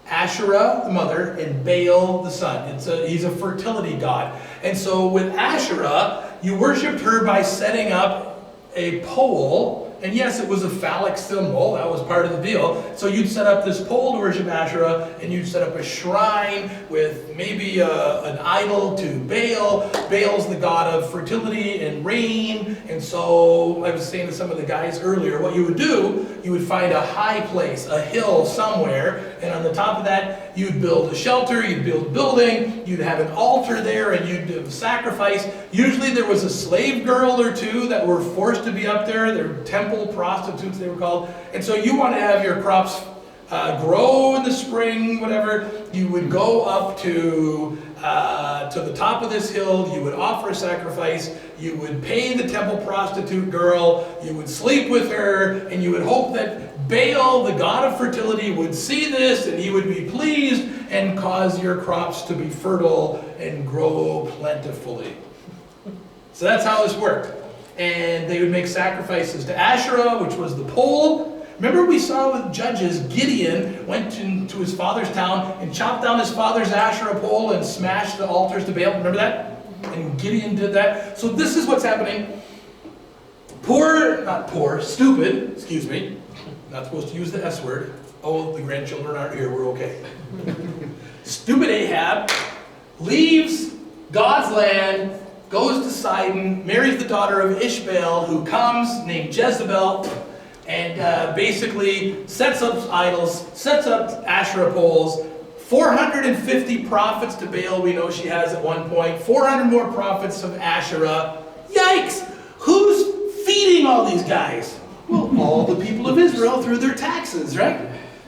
Asherah, the mother, and Baal, the son. He's a fertility god. And so with Asherah, you worshipped her by setting up a pole. And yes, it was a phallic symbol. That was part of the deal. So you'd set up this pole to worship Asherah, and you'd set up a shrine with maybe an idol to Baal. Baal's the god of fertility and rain. And so I was saying to some of the guys earlier, what you would do, you would find a high place, a hill somewhere, and on the top of that, you'd build a shelter, you'd build a building, you'd have an altar there, and you'd do a sacrifice. Usually there was a slave girl or two that were forced to be up there. They're temple prostitutes, they were called. And so you want to have your crops grow in the spring, whatever. You would go up to the top of this hill, you would offer a sacrifice, you would pay the temple prostitute girl, you would sleep with her, and you would hope that Baal, the god of fertility, would see this, and he would be pleased and cause your crops to be fertile and grow plentifully. So that's how this worked. And they would make sacrifices to Asherah, which was the pole. Remember we saw with Judges, Gideon went into his father's town and chopped down his father's Asherah pole and smashed the altars to Baal. Remember that? And Gideon did that. So this is what's happening. Stupid, excuse me. Not supposed to use the S word. Oh, the grandchildren aren't here, we're okay. Stupid Ahab leaves God's land, goes to Sidon, marries the daughter of Ishbaal, who comes, named Jezebel, and basically sets up idols, sets up Asherah poles, 450 prophets to Baal we know she has at one point, 400 more prophets of Asherah. Yikes! Who's feeding all these guys? Well, all the people of Israel through their taxes, right?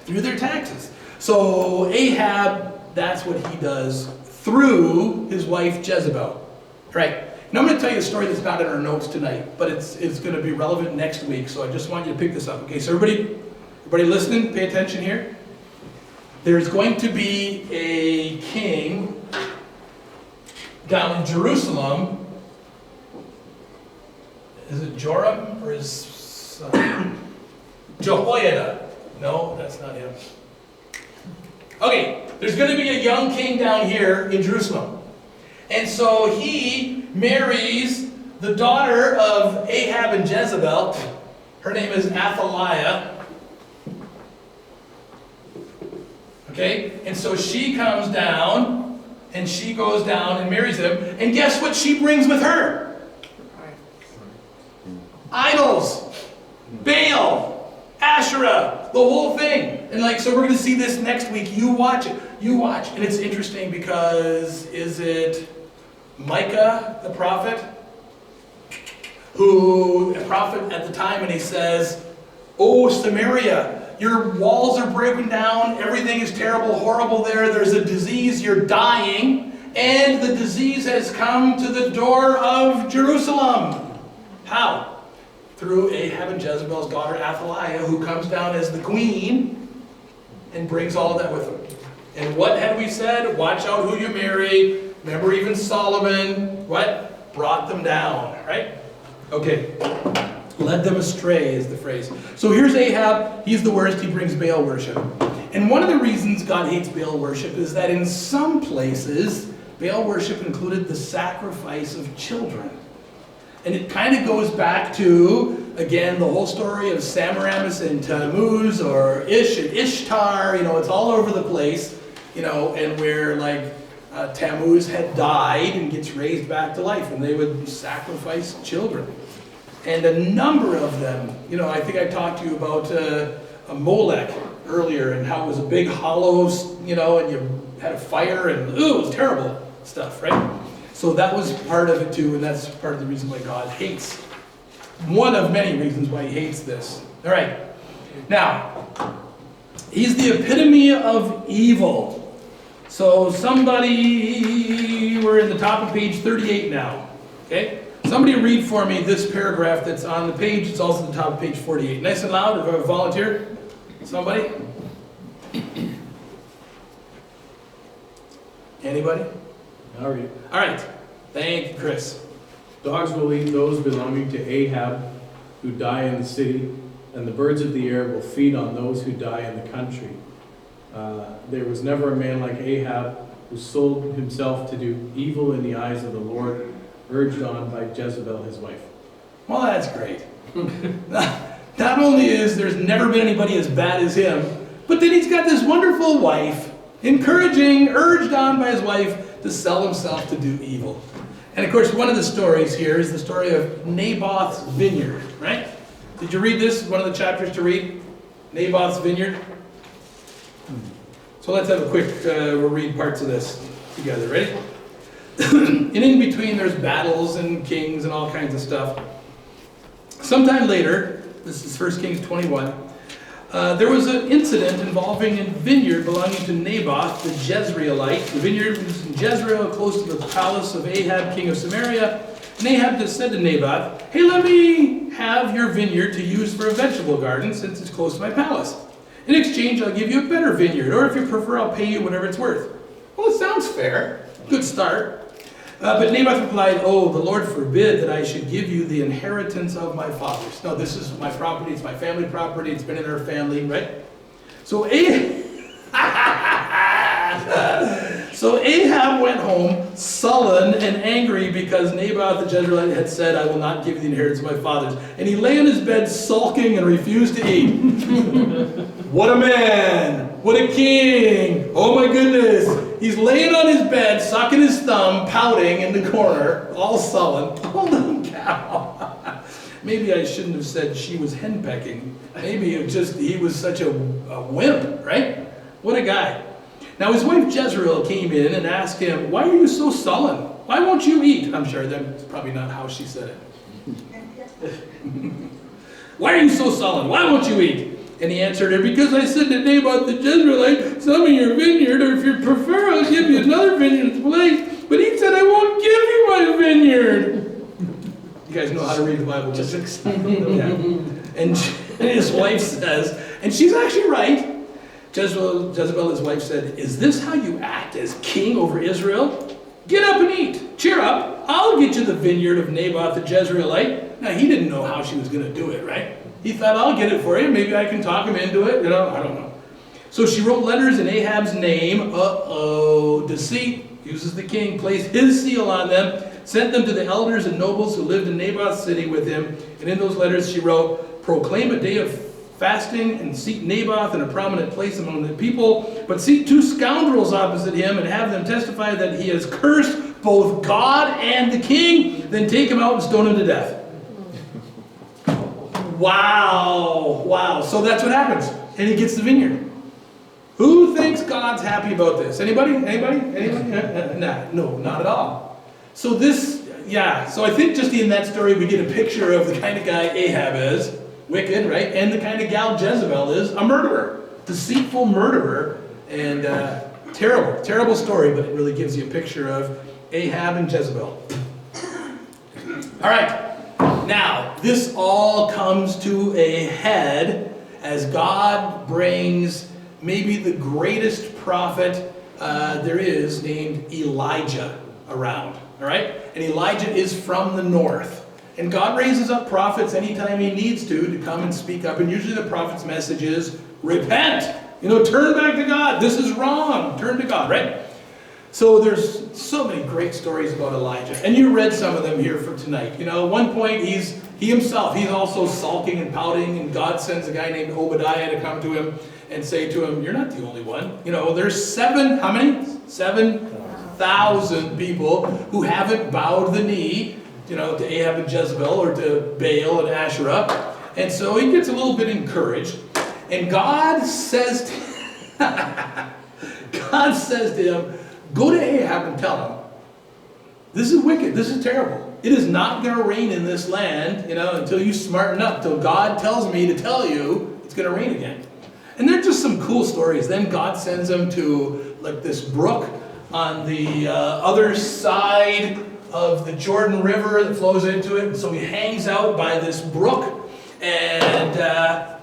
Through their taxes. So Ahab, that's what he does through his wife Jezebel. Right. Now I'm going to tell you a story that's not in our notes tonight, but it's going to be relevant next week, so I just want you to pick this up. Okay, so everybody listening, pay attention here. There's going to be a king down in Jerusalem. Is it Joram or is Jehoiada? No, that's not him. Okay, there's going to be a young king down here in Jerusalem. And so he marries the daughter of Ahab and Jezebel. Her name is Athaliah. Okay? And so she comes down, and she goes down and marries him. And guess what she brings with her? Idols. Baal. Asherah, the whole thing. And like, so we're going to see this next week. You watch it. You watch. And it's interesting because, is it Micah, the prophet? A prophet at the time, and he says, "Oh, Samaria, your walls are broken down. Everything is terrible, horrible there. There's a disease. You're dying. And the disease has come to the door of Jerusalem." How? Through Ahab and Jezebel's daughter Athaliah, who comes down as the queen and brings all of that with him. And what had we said? Watch out who you marry. Remember, even Solomon, what? Brought them down, right? Okay. Led them astray is the phrase. So here's Ahab. He's the worst. He brings Baal worship. And one of the reasons God hates Baal worship is that in some places, Baal worship included the sacrifice of children. And it kind of goes back to, again, the whole story of Semiramis and Tammuz, or Ish and Ishtar. You know, it's all over the place. You know, and where like Tammuz had died and gets raised back to life, and they would sacrifice children. And a number of them, you know, I think I talked to you about a Molech earlier, and how it was a big hollow, you know, and you had a fire, and ooh, it was terrible stuff, right? So that was part of it too, and that's part of the reason why God hates. One of many reasons why he hates this. All right. Now, he's the epitome of evil. So somebody, we're in the top of page 38 now. Okay? Somebody read for me this paragraph that's on the page. It's also the top of page 48. Nice and loud, if I volunteer. Somebody? Anybody? I'll read. All right. Thank you, Chris. Dogs will eat those belonging to Ahab who die in the city, and the birds of the air will feed on those who die in the country. There was never a man like Ahab who sold himself to do evil in the eyes of the Lord, urged on by Jezebel his wife. Well, that's great. Not only is there's never been anybody as bad as him, but then he's got this wonderful wife, urged on by his wife to sell himself to do evil. And of course, one of the stories here is the story of Naboth's vineyard, right? Did you read this? One of the chapters to read? Naboth's vineyard? So let's have a quick, we'll read parts of this together. Ready? And in between there's battles and kings and all kinds of stuff. Sometime later, this is 1 Kings 21, there was an incident involving a vineyard belonging to Naboth the Jezreelite. The vineyard was in Jezreel, close to the palace of Ahab, king of Samaria. And Ahab just said to Naboth, "Hey, let me have your vineyard to use for a vegetable garden, since it's close to my palace. In exchange, I'll give you a better vineyard, or if you prefer, I'll pay you whatever it's worth." Well, it sounds fair. Good start. But Naboth replied, "Oh, the Lord forbid that I should give you the inheritance of my fathers." No, this is my property. It's my family property. It's been in our family, right? So Ahab went home sullen and angry because Naboth the Jezreelite had said, "I will not give you the inheritance of my fathers." And he lay on his bed sulking and refused to eat. What a man! What a king! Oh my goodness! He's laying on his bed, sucking his thumb, pouting in the corner, all sullen. Holy cow! Maybe I shouldn't have said she was henpecking. Maybe it just, he was such a wimp, right? What a guy. Now his wife Jezreel came in and asked him, "Why are you so sullen? Why won't you eat?" I'm sure that's probably not how she said it. "Why are you so sullen? Why won't you eat?" And he answered her, "Because I said to Naboth the Jezreelite, sell me your vineyard, or if you prefer, I'll give you another vineyard in its place. But he said, I won't give you my vineyard." You guys know how to read the Bible, just yeah. And his wife says, and she's actually right. Jezebel, his wife, said, "Is this how you act as king over Israel? Get up and eat. Cheer up. I'll get you the vineyard of Naboth the Jezreelite." Now, he didn't know how she was going to do it, right? He thought, "I'll get it for you. Maybe I can talk him into it. You know, I don't know." So she wrote letters in Ahab's name. Deceit. Uses the king. Placed his seal on them. Sent them to the elders and nobles who lived in Naboth's city with him. And in those letters she wrote, "Proclaim a day of fasting and seat Naboth in a prominent place among the people. But seat 2 scoundrels opposite him and have them testify that he has cursed both God and the king. Then take him out and stone him to death." Wow. So that's what happens. And he gets the vineyard. Who thinks God's happy about this? Anybody? Nah, no, not at all. So so I think just in that story we get a picture of the kind of guy Ahab is, wicked, right? And the kind of gal Jezebel is, a murderer, deceitful murderer. And terrible story, but it really gives you a picture of Ahab and Jezebel. All right. Now, this all comes to a head as God brings maybe the greatest prophet there is, named Elijah, around. All right? And Elijah is from the north. And God raises up prophets anytime he needs to come and speak up. And usually the prophet's message is, repent. Turn back to God. This is wrong. Turn to God, right? So there's so many great stories about Elijah. And you read some of them here for tonight. At one point, he's also sulking and pouting, and God sends a guy named Obadiah to come to him and say to him, you're not the only one. There's how many? 7,000 people who haven't bowed the knee, to Ahab and Jezebel or to Baal and Asherah. And so he gets a little bit encouraged. And God says to him, go to Ahab and tell him, this is wicked, this is terrible. It is not going to rain in this land, until you smarten up, till God tells me to tell you it's going to rain again. And they're just some cool stories. Then God sends him to this brook on the other side of the Jordan River that flows into it. And so he hangs out by this brook, and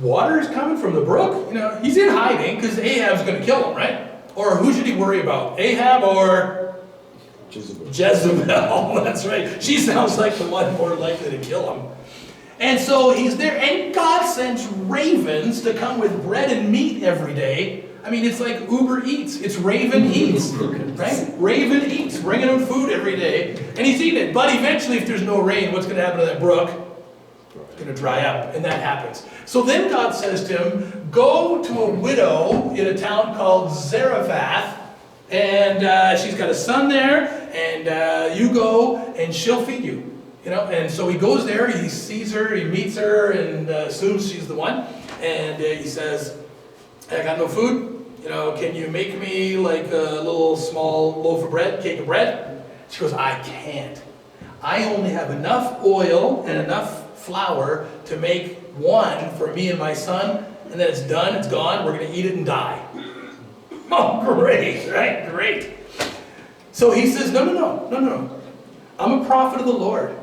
water is coming from the brook. He's in hiding because Ahab's going to kill him, right? Or who should he worry about? Ahab or Jezebel? That's right. She sounds like the one more likely to kill him. And so he's there, and God sends ravens to come with bread and meat every day. I mean, it's like Uber Eats. It's Raven Eats, right? Raven Eats, bringing him food every day, and he's eating it. But eventually, if there's no rain, what's going to happen to that brook? It's going to dry up, and that happens. So then God says to him, go to a widow in a town called Zarephath, and she's got a son there, and you go, and she'll feed you. And so he goes there, he sees her, he meets her, and assumes she's the one, and he says, I got no food, can you make me like a little small loaf of bread, cake of bread? She goes, I can't. I only have enough oil and enough flour to make one for me and my son, and then it's done, it's gone, we're going to eat it and die. Oh, great, right? Great. So he says, no. I'm a prophet of the Lord.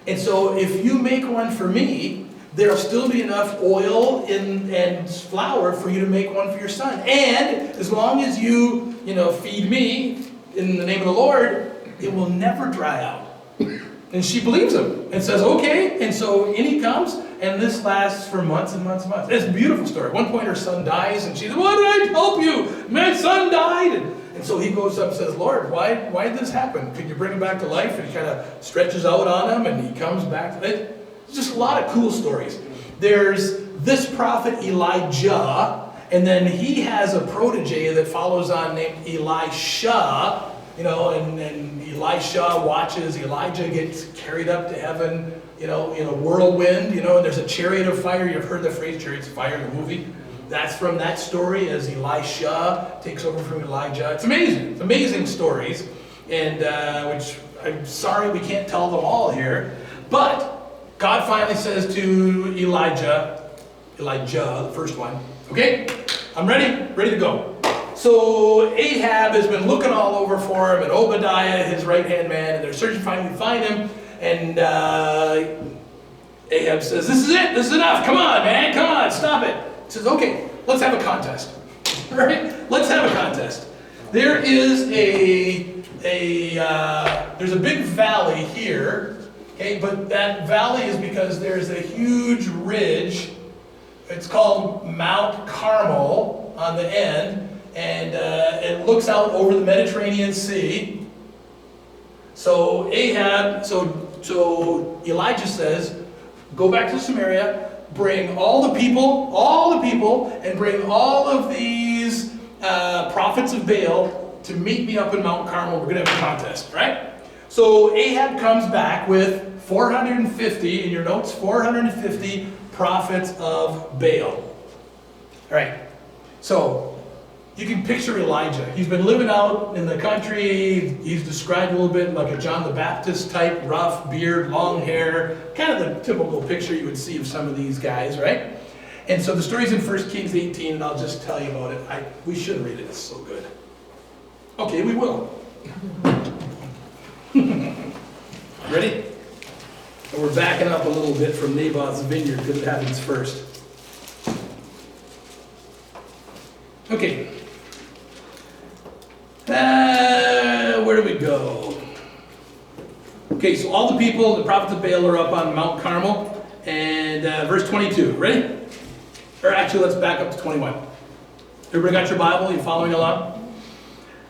And so if you make one for me, there'll still be enough oil and flour for you to make one for your son. And as long as you, feed me in the name of the Lord, it will never dry out. And she believes him and says, okay. And so in he comes, and this lasts for months and months and months. It's a beautiful story. At one point her son dies, and she says, why did I help you? My son died. And so he goes up and says, Lord, why did this happen? Could you bring him back to life? And he kind of stretches out on him, and he comes back. It's just a lot of cool stories. There's this prophet Elijah, and then he has a protege that follows on named Elisha, and Elisha watches Elijah get carried up to heaven, in a whirlwind, and there's a chariot of fire. You've heard the phrase chariots of fire in the movie. That's from that story as Elisha takes over from Elijah. It's amazing. It's amazing stories, and which I'm sorry we can't tell them all here. But God finally says to Elijah, the first one, okay, I'm ready to go. So Ahab has been looking all over for him, and Obadiah, his right-hand man, and they're searching, finally find him, and Ahab says, this is it, this is enough, come on, man, come on, stop it. He says, okay, let's have a contest, right? Let's have a contest. There is there's a big valley here, okay, but that valley is because there's a huge ridge. It's called Mount Carmel on the end, and it looks out over the Mediterranean Sea. So Elijah says, go back to Samaria, bring all the people, and bring all of these prophets of Baal to meet me up in Mount Carmel. We're going to have a contest, right? So Ahab comes back with 450, in your notes, 450 prophets of Baal. All right, so you can picture Elijah. He's been living out in the country. He's described a little bit like a John the Baptist type, rough beard, long hair, kind of the typical picture you would see of some of these guys, right? And so the story's in 1 Kings 18, and I'll just tell you about it. We should read it, it's so good. Okay, we will. Ready? And we're backing up a little bit from Naboth's vineyard because it happens first. Okay. Where do we go? Okay, so all the people, the prophets of Baal, are up on Mount Carmel. And verse 22, ready? Or actually, let's back up to 21. Everybody got your Bible? You following along?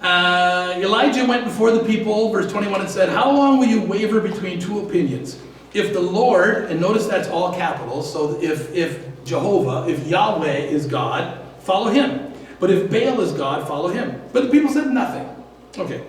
Elijah went before the people, verse 21, and said, "How long will you waver between two opinions? If the Lord," and notice that's all capitals, so if Jehovah, if Yahweh is God, follow him. But if Baal is God, follow him. But the people said nothing. Okay.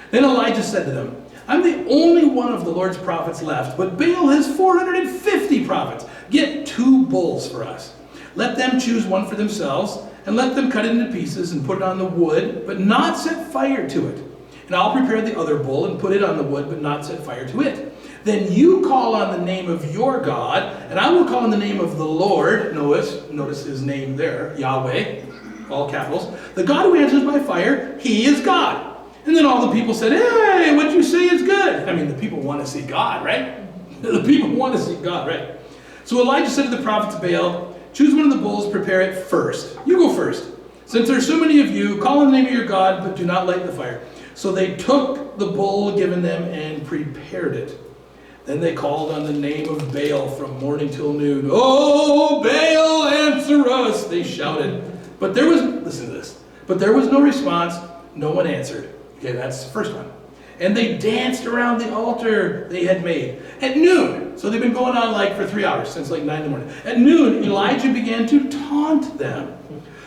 Then Elijah said to them, "I'm the only one of the Lord's prophets left, but Baal has 450 prophets. Get 2 bulls for us. Let them choose one for themselves, and let them cut it into pieces and put it on the wood, but not set fire to it. And I'll prepare the other bull and put it on the wood, but not set fire to it. Then you call on the name of your God, and I will call on the name of the Lord," notice his name there, Yahweh, all capitals, "the God who answers by fire, he is God." And then all the people said, "Hey, what you say is good." I mean, the people want to see God, right? The people want to see God, right? So Elijah said to the prophets of Baal, "Choose one of the bulls, prepare it first. You go first. Since there are so many of you, call on the name of your God, but do not light the fire." So they took the bull given them and prepared it. Then they called on the name of Baal from morning till noon. "Oh, Baal, answer us," they shouted. But there was, listen to this, but there was no response. No one answered. Okay, that's the first one. And they danced around the altar they had made. At noon, so they've been going on like for 3 hours, since like 9 in the morning. At noon, Elijah began to taunt them.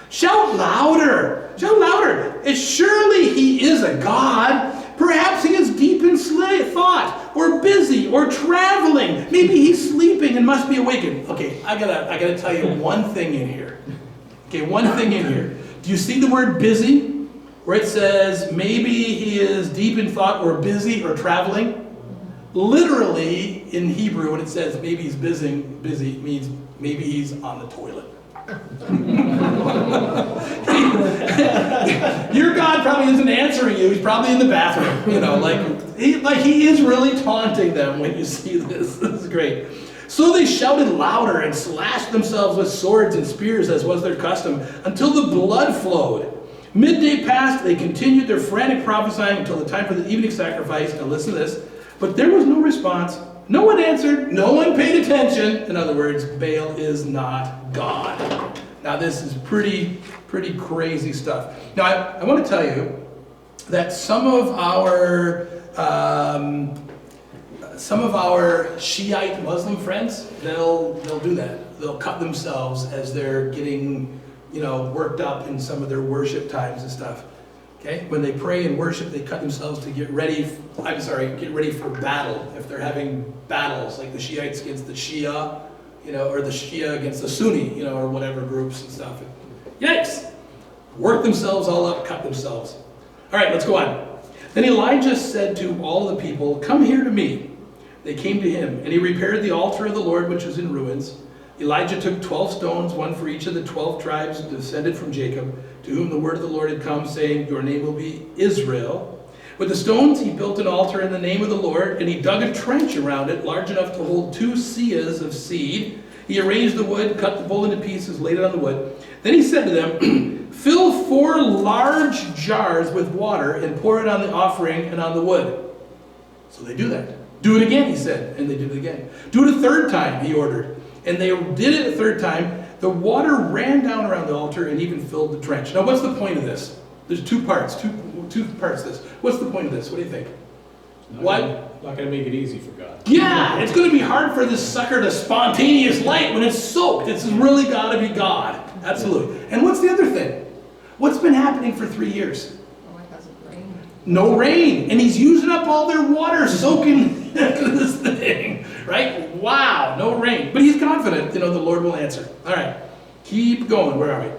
"Shout louder! Shout louder! Surely he is a god. Perhaps he is deep in thought, or busy, or traveling. Maybe he's sleeping and must be awakened." Okay, I gotta tell you one thing in here. Okay, one thing in here. Do you see the word busy? Where it says, maybe he is deep in thought, or busy, or traveling? Literally, in Hebrew, when it says maybe he's busy means maybe he's on the toilet. Your God probably isn't answering you. He's probably in the bathroom. You know, like he is really taunting them when you see this. This is great. So they shouted louder and slashed themselves with swords and spears, as was their custom, until the blood flowed. Midday passed, they continued their frantic prophesying until the time for the evening sacrifice. Now listen to this. But there was no response. No one answered. No one paid attention. In other words, Baal is not God. Now this is pretty crazy stuff. Now I want to tell you that some of our Shiite Muslim friends, they'll do that. They'll cut themselves as they're getting, worked up in some of their worship times and stuff. Okay? When they pray and worship, they cut themselves to get ready for battle. If they're having battles, like the Shiites against the Shia, or the Shia against the Sunni, or whatever groups and stuff. Yikes! Work themselves all up, cut themselves. All right, let's go on. Then Elijah said to all the people, "Come here to me." They came to him, and he repaired the altar of the Lord, which was in ruins. Elijah took 12 stones, one for each of the 12 tribes descended from Jacob, to whom the word of the Lord had come, saying, "Your name will be Israel." With the stones he built an altar in the name of the Lord, and he dug a trench around it, large enough to hold 2 seahs of seed. He arranged the wood, cut the bull into pieces, laid it on the wood. Then he said to them, "Fill 4 large jars with water, and pour it on the offering and on the wood." So they do that. "Do it again," he said, and they did it again. "Do it a 3rd time," he ordered. And they did it a 3rd time. The water ran down around the altar and even filled the trench. Now what's the point of this? There's 2 parts, two parts to this. What's the point of this? What do you think? What? Not going to make it easy for God. Yeah, it's going to be hard for this sucker to spontaneous light when it's soaked. It's really got to be God. Absolutely. And what's the other thing? What's been happening for 3 years? Oh, it hasn't rained. No rain. And he's using up all their water, soaking into this thing. Right? Wow, no rain. But he's confident, the Lord will answer. All right, keep going. Where are we?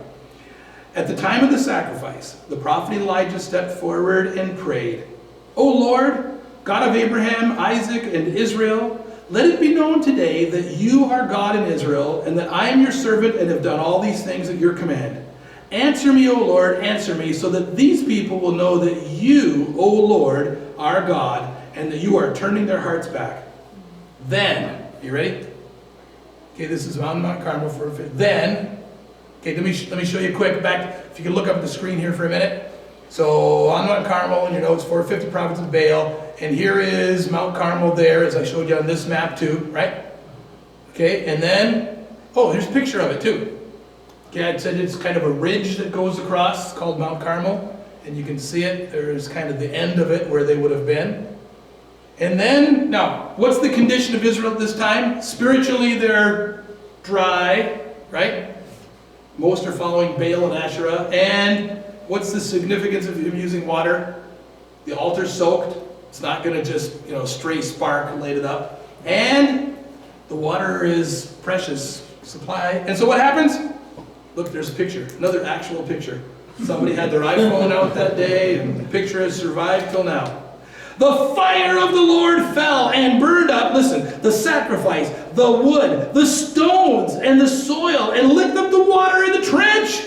At the time of the sacrifice, the prophet Elijah stepped forward and prayed, O Lord, God of Abraham, Isaac, and Israel, let it be known today that you are God in Israel, and that I am your servant and have done all these things at your command. Answer me, O Lord, answer me, so that these people will know that you, O Lord, are God, and that you are turning their hearts back. Then, you ready? Okay, this is on Mount Carmel for a bit. Then, okay, let me show you quick back. If you can look up at the screen here for a minute. So on Mount Carmel, in your notes, 450 prophets of Baal, and here is Mount Carmel there, as I showed you on this map too, right? Okay, and then, oh, here's a picture of it too. Okay, I said it's kind of a ridge that goes across, called Mount Carmel, and you can see it. There's kind of the end of it where they would have been. And then, now, what's the condition of Israel at this time? Spiritually, they're dry, right? Most are following Baal and Asherah. And what's the significance of him using water? The altar's soaked. It's not going to just, stray spark and light it up. And the water is precious supply. And so what happens? Look, there's a picture. Another actual picture. Somebody had their iPhone out that day, and the picture has survived till now. The fire of the Lord fell and burned up, listen, the sacrifice, the wood, the stones, and the soil, and licked up the water in the trench.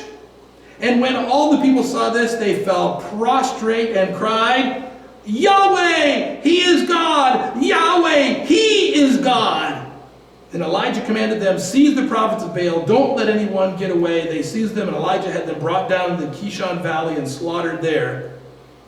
And when all the people saw this, they fell prostrate and cried, Yahweh, He is God! Yahweh, He is God! And Elijah commanded them, seize the prophets of Baal, don't let anyone get away. They seized them, and Elijah had them brought down to the Kishon Valley and slaughtered there.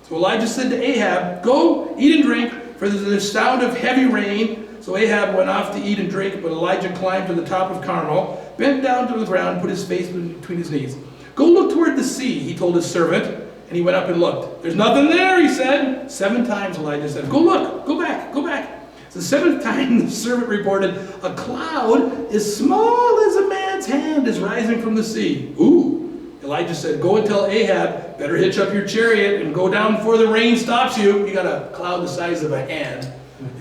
So Elijah said to Ahab, go, eat and drink, for there's a sound of heavy rain. So Ahab went off to eat and drink, but Elijah climbed to the top of Carmel, bent down to the ground, put his face between his knees. Go look toward the sea, he told his servant, and he went up and looked. There's nothing there, he said. 7 times Elijah said, go look, go back, go back. The 7th time the servant reported, a cloud as small as a man's hand is rising from the sea. Ooh. Elijah said, go and tell Ahab, better hitch up your chariot and go down before the rain stops you. You got a cloud the size of a hand.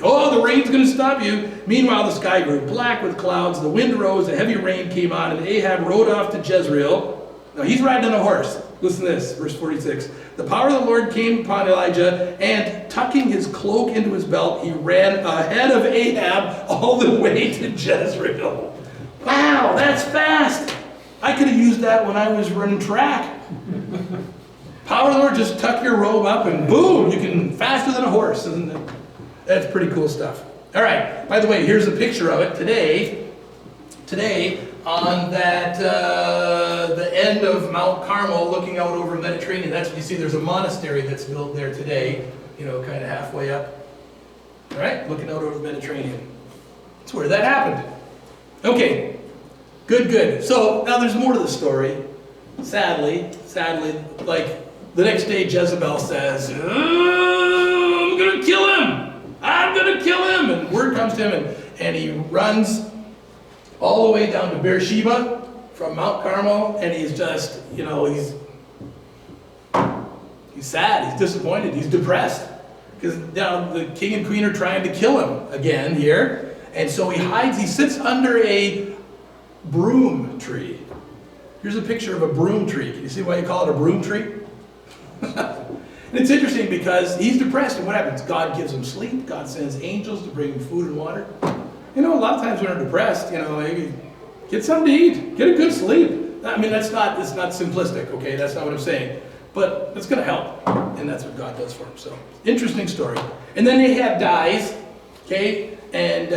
Oh, the rain's going to stop you. Meanwhile, the sky grew black with clouds. The wind rose, a heavy rain came on, and Ahab rode off to Jezreel. Now, he's riding on a horse. Listen to this, verse 46. The power of the Lord came upon Elijah, and tucking his cloak into his belt, he ran ahead of Ahab all the way to Jezreel. Wow, that's fast. I could have used that when I was running track. Power of the Lord, just tuck your robe up and boom, you can faster than a horse. Isn't it? That's pretty cool stuff. All right, by the way, here's a picture of it today. Today, on that, the end of Mount Carmel, looking out over Mediterranean, that's what you see. There's a monastery that's built there today, kind of halfway up. All right, looking out over the Mediterranean. That's where that happened. Okay. Good. So, now there's more to the story. Sadly, like, the next day Jezebel says, I'm going to kill him! I'm going to kill him! And word comes to him, and he runs all the way down to Beersheba from Mount Carmel, and he's just, he's sad, he's disappointed, he's depressed. Because now the king and queen are trying to kill him again here. And so he hides, he sits under a broom tree. Here's a picture of a broom tree. Can you see why you call it a broom tree? And it's interesting because he's depressed, and what happens? God gives him sleep. God sends angels to bring him food and water. A lot of times when we're depressed, get something to eat. Get a good sleep. I mean, it's not simplistic, okay? That's not what I'm saying. But it's going to help, and that's what God does for him. So, interesting story. And then Ahab dies, okay? And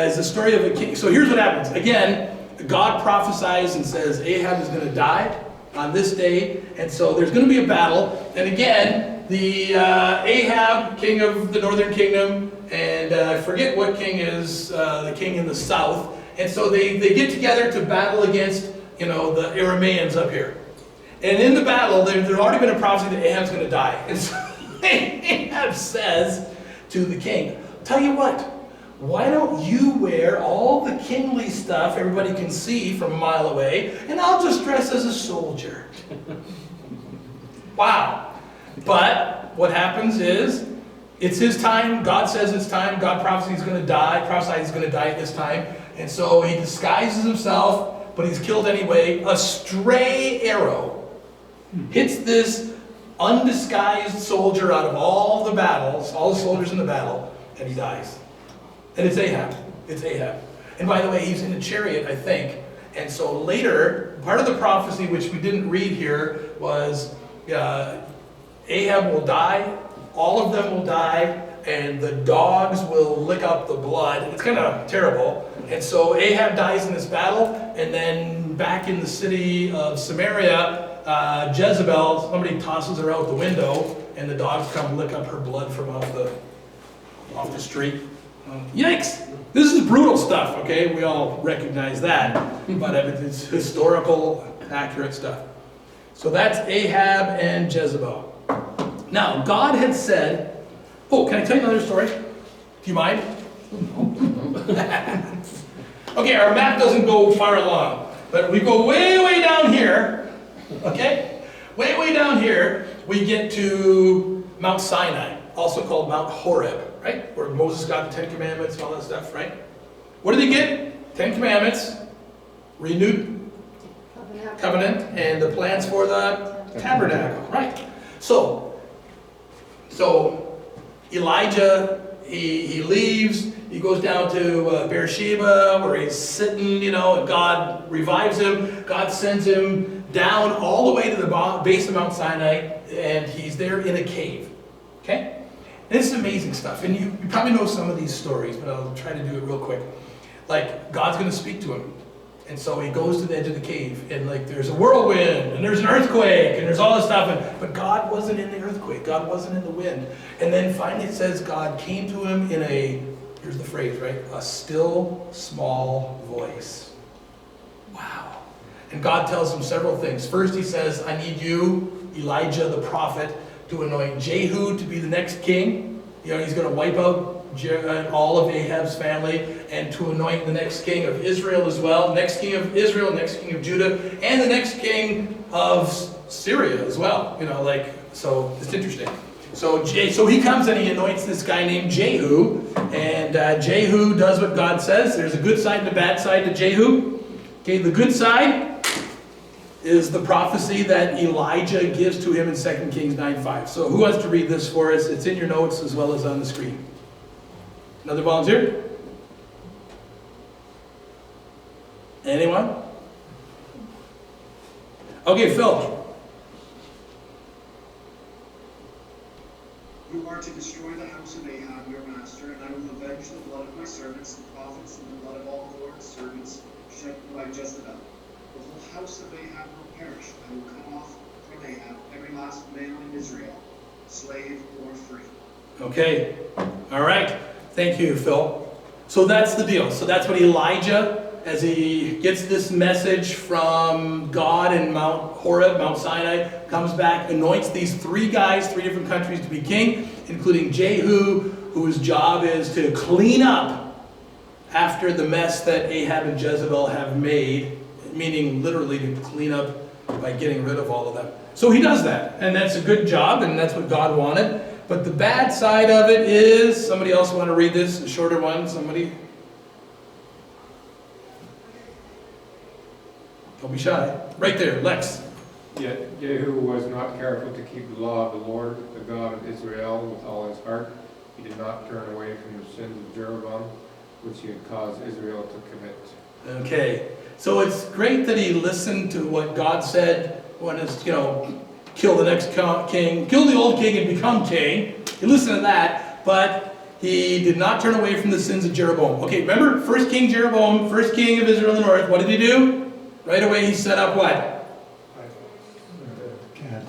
it's the story of a king. So here's what happens. Again, God prophesies and says Ahab is going to die on this day, and so there's going to be a battle. And again, the Ahab, king of the northern kingdom, and I forget what king is the king in the south, and so they get together to battle against the Arameans up here. And in the battle, there's already been a prophecy that Ahab's going to die. And so Ahab says to the king, tell you what, why don't you wear all the kingly stuff everybody can see from a mile away, and I'll just dress as a soldier. Wow. But what happens is, it's his time. God says it's time. God prophesies he's going to die. Prophesies he's going to die at this time. And so he disguises himself, but he's killed anyway. A stray arrow hits this undisguised soldier out of all the battles, all the soldiers in the battle, and he dies. And it's Ahab. It's Ahab. And by the way, he's in a chariot, I think. And so later, part of the prophecy, which we didn't read here, was Ahab will die, all of them will die, and the dogs will lick up the blood. It's kind of terrible. And so Ahab dies in this battle, and then back in the city of Samaria, Jezebel, somebody tosses her out the window, and the dogs come lick up her blood from off the street. Yikes! This is brutal stuff, okay? We all recognize that, but it's historical, accurate stuff. So that's Ahab and Jezebel. Now, God had said, oh, can I tell you another story? Do you mind? Okay, our map doesn't go far along, but we go way, way down here, okay? Way, way down here, we get to Mount Sinai, also called Mount Horeb, right? Where Moses got the 10 Commandments and all that stuff, right? What did they get? 10 Commandments, renewed covenant, and the plans for the tabernacle, right? So Elijah, he leaves, he goes down to Beersheba, where he's sitting, and God revives him. God sends him down all the way to the base of Mount Sinai, and he's there in a cave, okay? And this is amazing stuff, and you probably know some of these stories, but I'll try to do it real quick. Like, God's going to speak to him. And so he goes to the edge of the cave, and there's a whirlwind, and there's an earthquake, and there's all this stuff, but God wasn't in the earthquake. God wasn't in the wind. And then finally it says God came to him in here's the phrase, right? A still, small voice. Wow. And God tells him several things. First he says, I need you, Elijah the prophet, to anoint Jehu to be the next king. He's going to wipe out all of Ahab's family, and to anoint the next king of Israel as well. Next king of Israel, next king of Judah, and the next king of Syria as well. So it's interesting. So he comes and he anoints this guy named Jehu, and Jehu does what God says. There's a good side and a bad side to Jehu. Okay, the good side is the prophecy that Elijah gives to him in 2 Kings 9:5. So who wants to read this for us? It's in your notes as well as on the screen. Another volunteer? Anyone? Okay, Phil. You are to destroy the house of Ahab, your master, and I will avenge the blood of my servants, the prophets, and the blood of all the Lord's servants shed by Jezebel. The whole house of Ahab will perish. I will cut off from Ahab every last male in Israel, slave or free. Okay. All right. Thank you, Phil. So that's the deal. So that's what Elijah, as he gets this message from God in Mount Horeb, Mount Sinai, comes back, anoints these 3 guys, 3 different countries to be king, including Jehu, whose job is to clean up after the mess that Ahab and Jezebel have made, meaning literally to clean up by getting rid of all of them. So he does that, and that's a good job, and that's what God wanted. But the bad side of it is, somebody else want to read this, a shorter one, somebody? Don't be shy. Right there, Lex. Yet Jehu was not careful to keep the law of the Lord, the God of Israel, with all his heart. He did not turn away from the sins of Jeroboam, which he had caused Israel to commit. Okay, so it's great that he listened to what God said when it's, kill the next king, kill the old king and become king. He listened to that, but he did not turn away from the sins of Jeroboam. Okay, remember, first king Jeroboam, first king of Israel in the north, what did he do? Right away he set up what?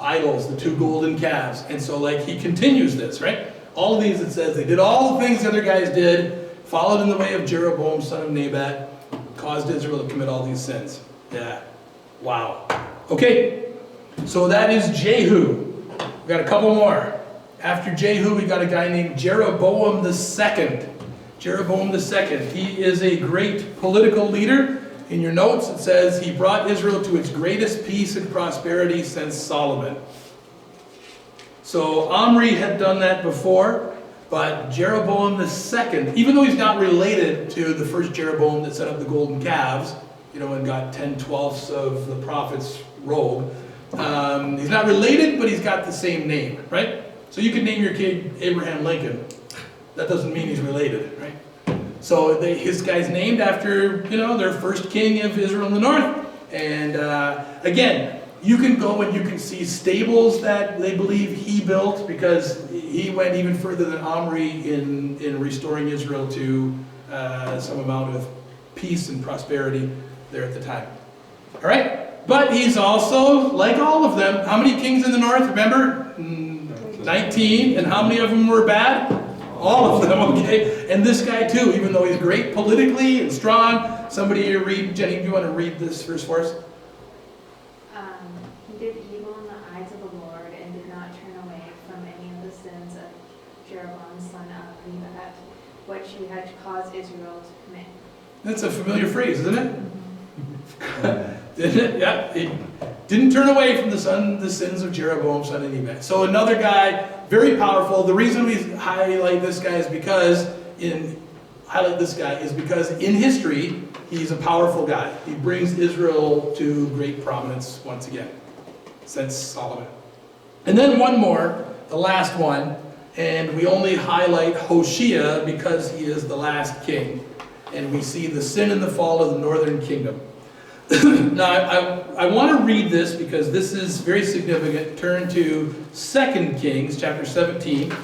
Idols, the 2 golden calves. And so he continues this, right? All of these, it says, they did all the things the other guys did, followed in the way of Jeroboam, son of Nebat, caused Israel to commit all these sins. Yeah. Wow. Okay. So that is Jehu. We've got a couple more. After Jehu, we got a guy named Jeroboam II. Jeroboam II. He is a great political leader. In your notes, it says he brought Israel to its greatest peace and prosperity since Solomon. So Omri had done that before, but Jeroboam II, even though he's not related to the first Jeroboam that set up the golden calves, and got 10/12 of the prophet's robe, he's not related, but he's got the same name, right? So you could name your kid Abraham Lincoln. That doesn't mean he's related, right? So his guy's named after, their first king of Israel in the north. And again, you can go and you can see stables that they believe he built, because he went even further than Omri in restoring Israel to some amount of peace and prosperity there at the time. All right? But he's also, like all of them, how many kings in the north, remember? 19. And how many of them were bad? All of them, okay? And this guy too, even though he's great politically and strong. Somebody here read, Jenny, do you want to read this verse for us? He did evil in the eyes of the Lord and did not turn away from any of the sins of Jeroboam, son of Nebat, which he had caused Israel to commit. That's a familiar phrase, isn't it? Didn't it? Yeah. He didn't turn away from the sins of Jeroboam, son of Nebat. So another guy, very powerful. The reason we highlight this guy is because in history, he's a powerful guy. He brings Israel to great prominence once again, since Solomon. And then one more, the last one, and we only highlight Hoshea because he is the last king. And we see the sin and the fall of the northern kingdom. Now, I want to read this because this is very significant. Turn to 2 Kings, chapter 17.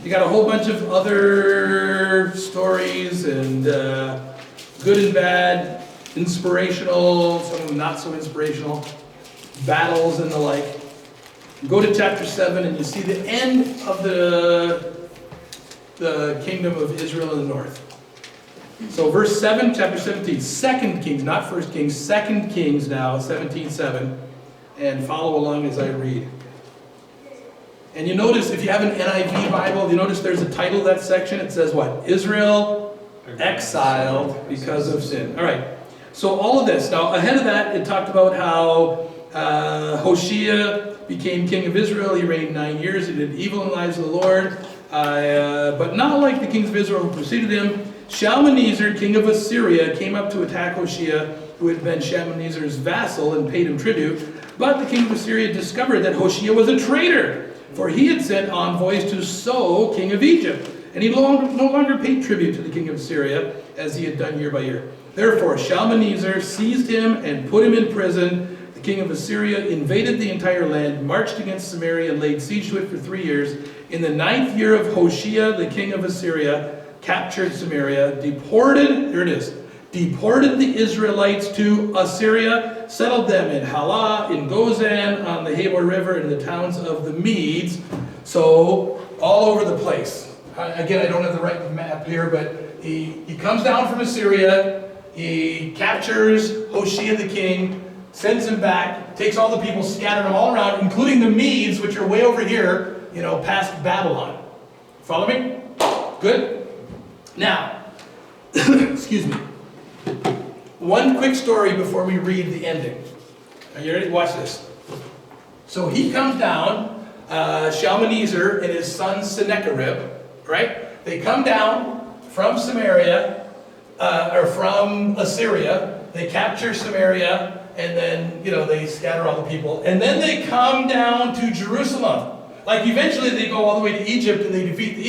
You got a whole bunch of other stories and good and bad, inspirational, some of them not so inspirational, battles and the like. Go to chapter 7 and you see the end of the kingdom of Israel in the north. So verse 7, chapter 17, 2 Kings, not 1 Kings, 2 Kings now, 17:7, and follow along as I read. And you notice, if you have an NIV Bible, you notice there's a title of that section. It says what? Israel exiled because of sin. All right. So all of this. Now, ahead of that, it talked about how Hoshea became king of Israel. He reigned 9 years. He did evil in the eyes of the Lord. But not like the kings of Israel who preceded him. Shalmaneser, king of Assyria, came up to attack Hoshea, who had been Shalmaneser's vassal and paid him tribute. But the king of Assyria discovered that Hoshea was a traitor, for he had sent envoys to So, king of Egypt. And he no longer paid tribute to the king of Assyria, as he had done year by year. Therefore, Shalmaneser seized him and put him in prison. The king of Assyria invaded the entire land, marched against Samaria, and laid siege to it for 3 years. In the 9th year of Hoshea, the king of Assyria captured Samaria, deported the Israelites to Assyria, settled them in Halah, in Gozan, on the Habor River, in the towns of the Medes. So, all over the place. Again, I don't have the right map here, but he comes down from Assyria, he captures Hoshea the king, sends him back, takes all the people, scattered them all around, including the Medes, which are way over here, past Babylon. Follow me? Good? Now, excuse me. One quick story before we read the ending. Are you ready? Watch this. So he comes down, Shalmaneser and his son Sennacherib, right? They come down from Samaria, or from Assyria. They capture Samaria, and then, they scatter all the people. And then they come down to Jerusalem. Like, eventually they go all the way to Egypt and they defeat the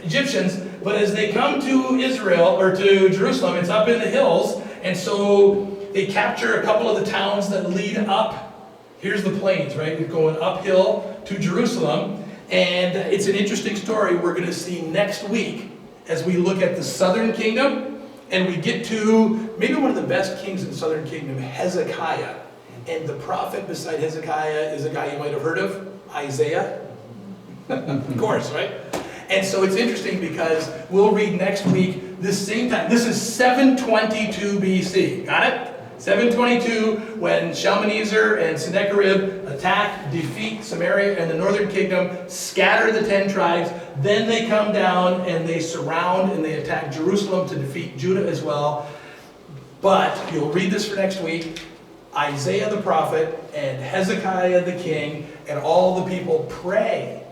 Egyptians. But as they come to Israel, or to Jerusalem, it's up in the hills. And so they capture a couple of the towns that lead up. Here's the plains, right? You're going uphill to Jerusalem. And it's an interesting story we're going to see next week as we look at the southern kingdom. And we get to maybe one of the best kings in the southern kingdom, Hezekiah. And the prophet beside Hezekiah is a guy you might have heard of, Isaiah. Of course, right? And so it's interesting because we'll read next week this same time. This is 722 BC. Got it? 722, when Shalmaneser and Sennacherib attack, defeat Samaria and the northern kingdom, scatter the 10 tribes. Then they come down and they surround and they attack Jerusalem to defeat Judah as well. But you'll read this for next week. Isaiah the prophet and Hezekiah the king and all the people pray.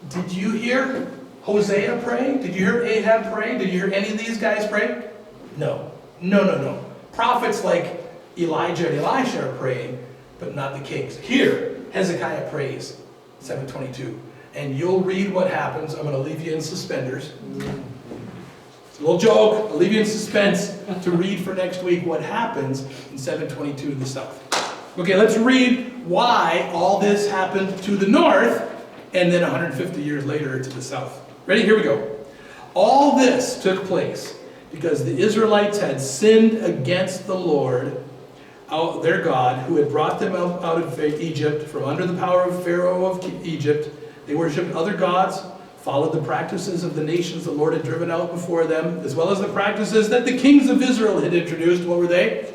Did you hear Hosea pray? Did you hear Ahab pray? Did you hear any of these guys pray? No. No. Prophets like Elijah and Elisha are praying, but not the kings. Here, Hezekiah prays, 7:22. And you'll read what happens. I'm going to leave you in suspenders. It's a little joke. I'll leave you in suspense to read for next week what happens in 7:22 to the south. Okay, let's read why all this happened to the north and then 150 years later to the south. Ready? Here we go. All this took place because the Israelites had sinned against the Lord, their God, who had brought them out of Egypt, from under the power of Pharaoh of Egypt. They worshipped other gods, followed the practices of the nations the Lord had driven out before them, as well as the practices that the kings of Israel had introduced. What were they?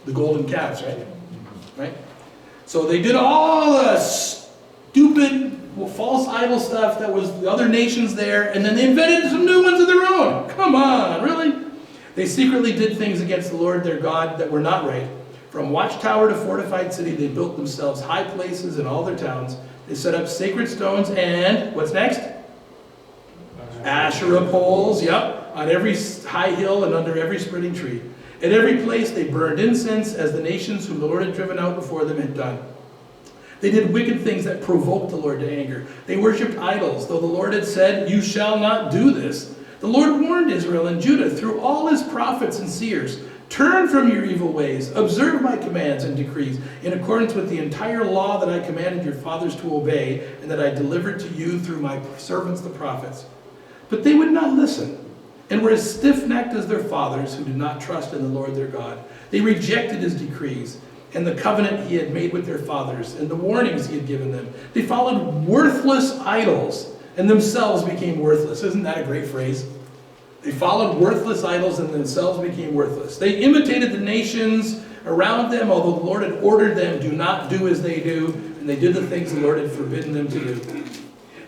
The golden calves, right? So they did all the stupid, false idol stuff that was the other nations there, and then they invented some new ones of their own. Come on, really? They secretly did things against the Lord their God that were not right. From watchtower to fortified city, they built themselves high places in all their towns. They set up sacred stones and, what's next? Asherah poles, yep, on every high hill and under every spreading tree. At every place they burned incense, as the nations whom the Lord had driven out before them had done. They did wicked things that provoked the Lord to anger. They worshipped idols, though the Lord had said, "You shall not do this." The Lord warned Israel and Judah through all his prophets and seers, "Turn from your evil ways, observe my commands and decrees, in accordance with the entire law that I commanded your fathers to obey, and that I delivered to you through my servants the prophets." But they would not listen, and were as stiff-necked as their fathers, who did not trust in the Lord their God. They rejected his decrees, and the covenant he had made with their fathers, and the warnings he had given them. They followed worthless idols, and themselves became worthless. Isn't that a great phrase? They followed worthless idols and themselves became worthless. They imitated the nations around them, although the Lord had ordered them, "Do not do as they do," and they did the things the Lord had forbidden them to do.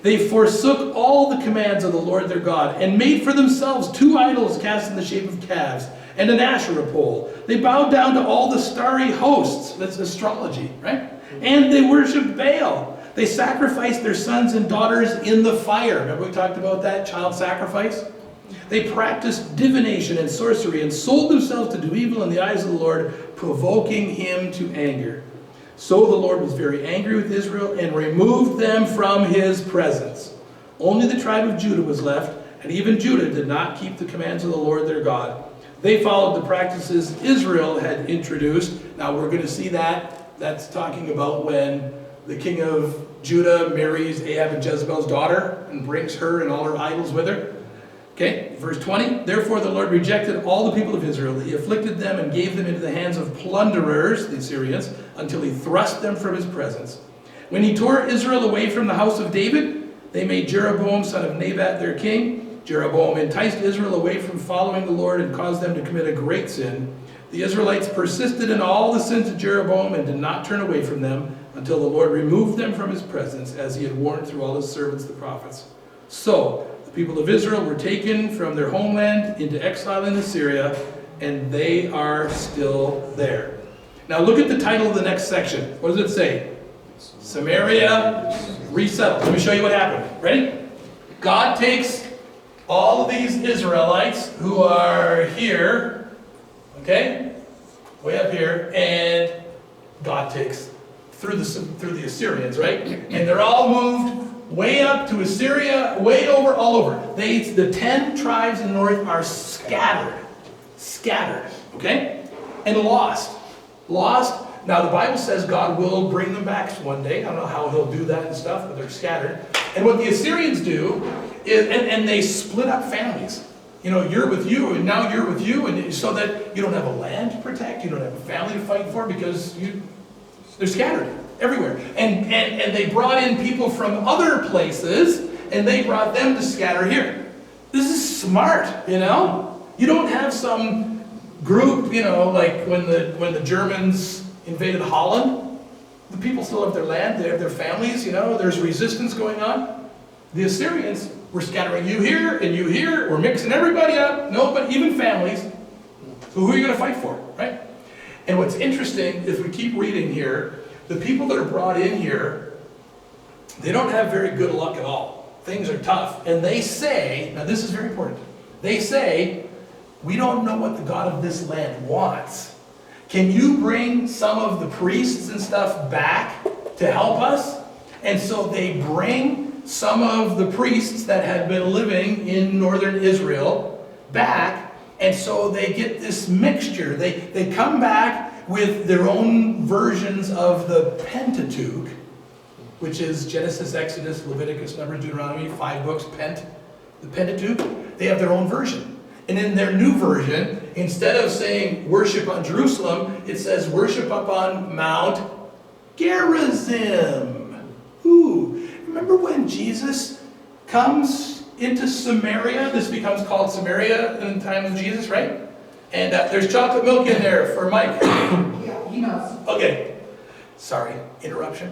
They forsook all the commands of the Lord their God, and made for themselves 2 idols cast in the shape of calves, and an Asherah pole. They bowed down to all the starry hosts. That's astrology, right? And they worshipped Baal. They sacrificed their sons and daughters in the fire. Remember we talked about that, child sacrifice? They practiced divination and sorcery and sold themselves to do evil in the eyes of the Lord, provoking him to anger. So the Lord was very angry with Israel and removed them from his presence. Only the tribe of Judah was left, and even Judah did not keep the commands of the Lord their God. They followed the practices Israel had introduced. Now we're going to see that. That's talking about when the king of Judah marries Ahab and Jezebel's daughter and brings her and all her idols with her. Okay, verse 20. Therefore the Lord rejected all the people of Israel. He afflicted them and gave them into the hands of plunderers, the Assyrians, until he thrust them from his presence. When he tore Israel away from the house of David, they made Jeroboam, son of Nebat, their king. Jeroboam enticed Israel away from following the Lord and caused them to commit a great sin. The Israelites persisted in all the sins of Jeroboam and did not turn away from them until the Lord removed them from his presence, as he had warned through all his servants the prophets. So the people of Israel were taken from their homeland into exile in Assyria, and they are still there. Now look at the title of the next section. What does it say? Samaria resettled. Let me show you what happened. Ready? God takes all of these Israelites who are here, okay, way up here, and God takes through the Assyrians, right? And they're all moved way up to Assyria, way over, all over. The 10 tribes in the north are scattered, okay, and lost. Now the Bible says God will bring them back one day. I don't know how he'll do that and stuff, but they're scattered. And what the Assyrians do is, and they split up families. You know, you're with you, and now you're with you, and so that you don't have a land to protect, you don't have a family to fight for, because they're scattered everywhere. And they brought in people from other places, and they brought them to scatter here. This is smart, you know? You don't have some group, you know, like when the Germans invaded Holland, the people still have their land, they have their families, you know, there's resistance going on. The Assyrians were scattering you here and you here, we're mixing everybody up, no, but even families. So who are you going to fight for, right? And what's interesting, if we keep reading here, the people that are brought in here, they don't have very good luck at all. Things are tough. And they say, now this is very important, they say, we don't know what the God of this land wants. Can you bring some of the priests and stuff back to help us? And so they bring some of the priests that had been living in northern Israel back, and so they get this mixture. They come back with their own versions of the Pentateuch, which is Genesis, Exodus, Leviticus, Numbers, Deuteronomy, 5 books, the Pentateuch. They have their own version. And in their new version, instead of saying worship on Jerusalem, it says worship up on Mount Gerizim. Ooh, remember when Jesus comes into Samaria? This becomes called Samaria in the time of Jesus, right? And there's chocolate milk in there for Mike. Yeah, he knows. Okay, sorry, interruption.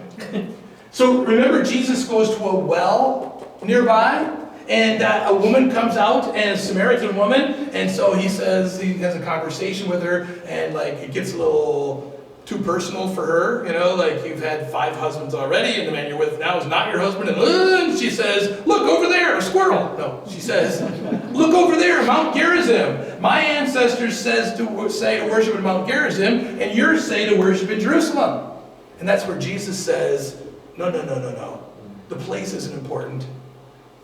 So remember, Jesus goes to a well nearby, and a woman comes out, and a Samaritan woman, and so he says, he has a conversation with her, and like it gets a little too personal for her, you know, like you've had 5 husbands already, and the man you're with now is not your husband, and she says, look over there, a squirrel. No, she says, look over there, Mount Gerizim. My ancestors say to worship at Mount Gerizim, and yours say to worship in Jerusalem. And that's where Jesus says, no. The place isn't important.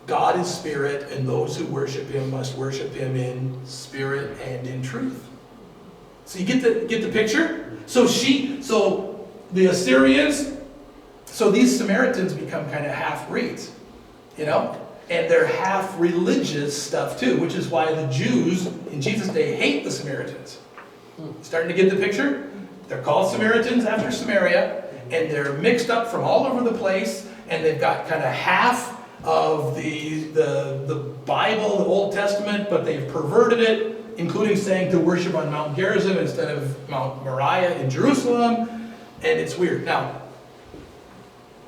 God is spirit, and those who worship him must worship him in spirit and in truth. So you get the picture? So the Assyrians, so these Samaritans become kind of half-breeds, you know? And they're half-religious stuff too, which is why the Jews in Jesus' day hate the Samaritans. Starting to get the picture? They're called Samaritans after Samaria, and they're mixed up from all over the place, and they've got kind of half of the Bible, the Old Testament, but they've perverted it, including saying to worship on Mount Gerizim instead of Mount Moriah in Jerusalem, and it's weird. Now,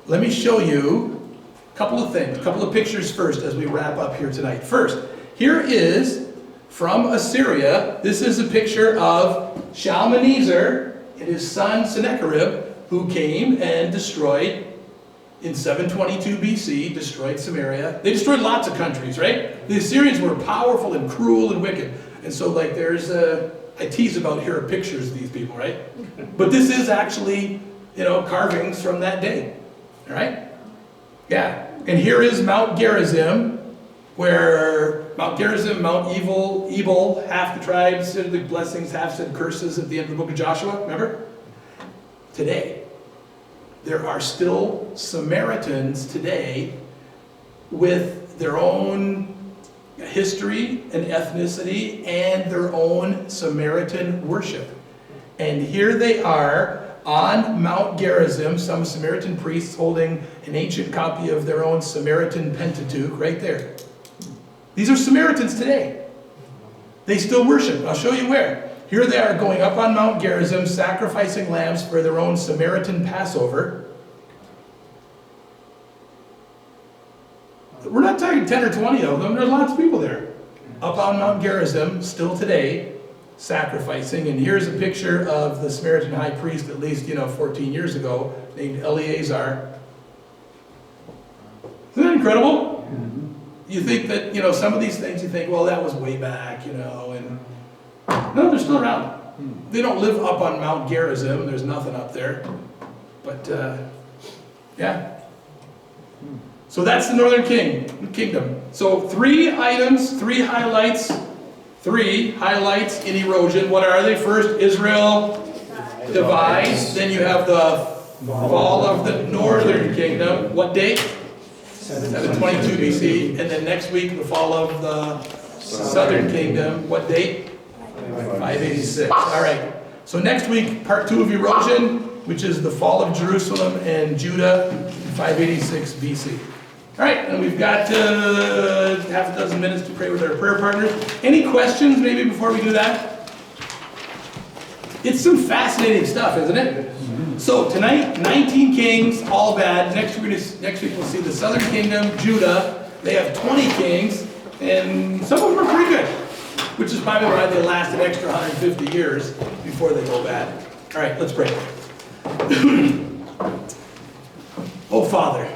let me show you a couple of things, a couple of pictures first as we wrap up here tonight. First, here is from Assyria. This is a picture of Shalmaneser and his son Sennacherib, who came and destroyed, in 722 BC, destroyed Samaria. They destroyed lots of countries, right? The Assyrians were powerful and cruel and wicked. And so like I tease about here are pictures of these people, right? But this is actually, you know, carvings from that day, all right? Yeah, and here is Mount Gerizim, where Mount Gerizim, Mount Ebal, half the tribes said the blessings, half said curses at the end of the book of Joshua, remember? Today, there are still Samaritans today with their own history and ethnicity and their own Samaritan worship. And here they are on Mount Gerizim, some Samaritan priests holding an ancient copy of their own Samaritan Pentateuch right there. These are Samaritans today. They still worship. I'll show you where. Here they are going up on Mount Gerizim, sacrificing lambs for their own Samaritan Passover. We're not talking 10 or 20 of them. There's lots of people there. Up on Mount Gerizim, still today, sacrificing. And here's a picture of the Samaritan high priest, at least, 14 years ago, named Eleazar. Isn't that incredible? Mm-hmm. You think that, some of these things, you think, well, that was way back, and no, they're still around. They don't live up on Mount Gerizim. There's nothing up there. But, yeah. So that's the northern kingdom. So 3 items, 3 highlights in erosion. What are they? First, Israel divides. Then you have the fall of the northern kingdom. What date? 722 BC. And then next week, the fall of the southern kingdom. What date? 586. All right. So next week, part 2 of erosion, which is the fall of Jerusalem and Judah in 586 BC. All right, and we've got half a dozen minutes to pray with our prayer partners. Any questions maybe before we do that? It's some fascinating stuff, isn't it? Mm-hmm. So tonight, 19 kings, all bad. Next week we'll see the southern kingdom, Judah. They have 20 kings, and some of them are pretty good, which is probably why they last an extra 150 years before they go bad. All right, let's pray. Oh, Father,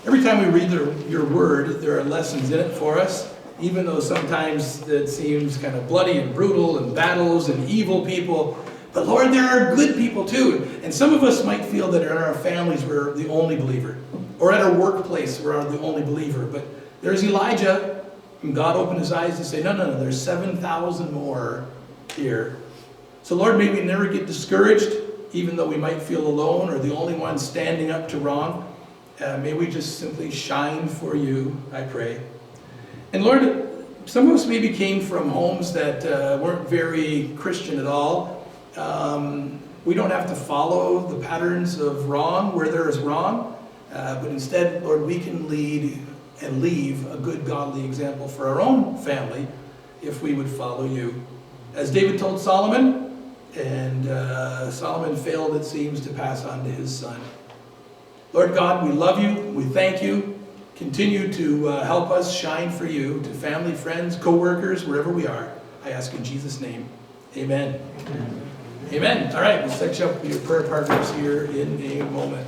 every time we read your word, there are lessons in it for us, even though sometimes it seems kind of bloody and brutal and battles and evil people. But Lord, there are good people too. And some of us might feel that in our families we're the only believer, or at our workplace we're the only believer. But there's Elijah, and God opened his eyes to say, no, there's 7,000 more here. So Lord, may we never get discouraged, even though we might feel alone or the only one standing up to wrong. May we just simply shine for you, I pray. And Lord, some of us maybe came from homes that weren't very Christian at all. We don't have to follow the patterns of wrong where there is wrong, but instead, Lord, we can lead and leave a good godly example for our own family if we would follow you. As David told Solomon, and Solomon failed, it seems, to pass on to his son. Lord God, we love you, we thank you. Continue to help us shine for you, to family, friends, co-workers, wherever we are. I ask in Jesus' name, amen. Amen. All right, we'll set you up with your prayer partners here in a moment.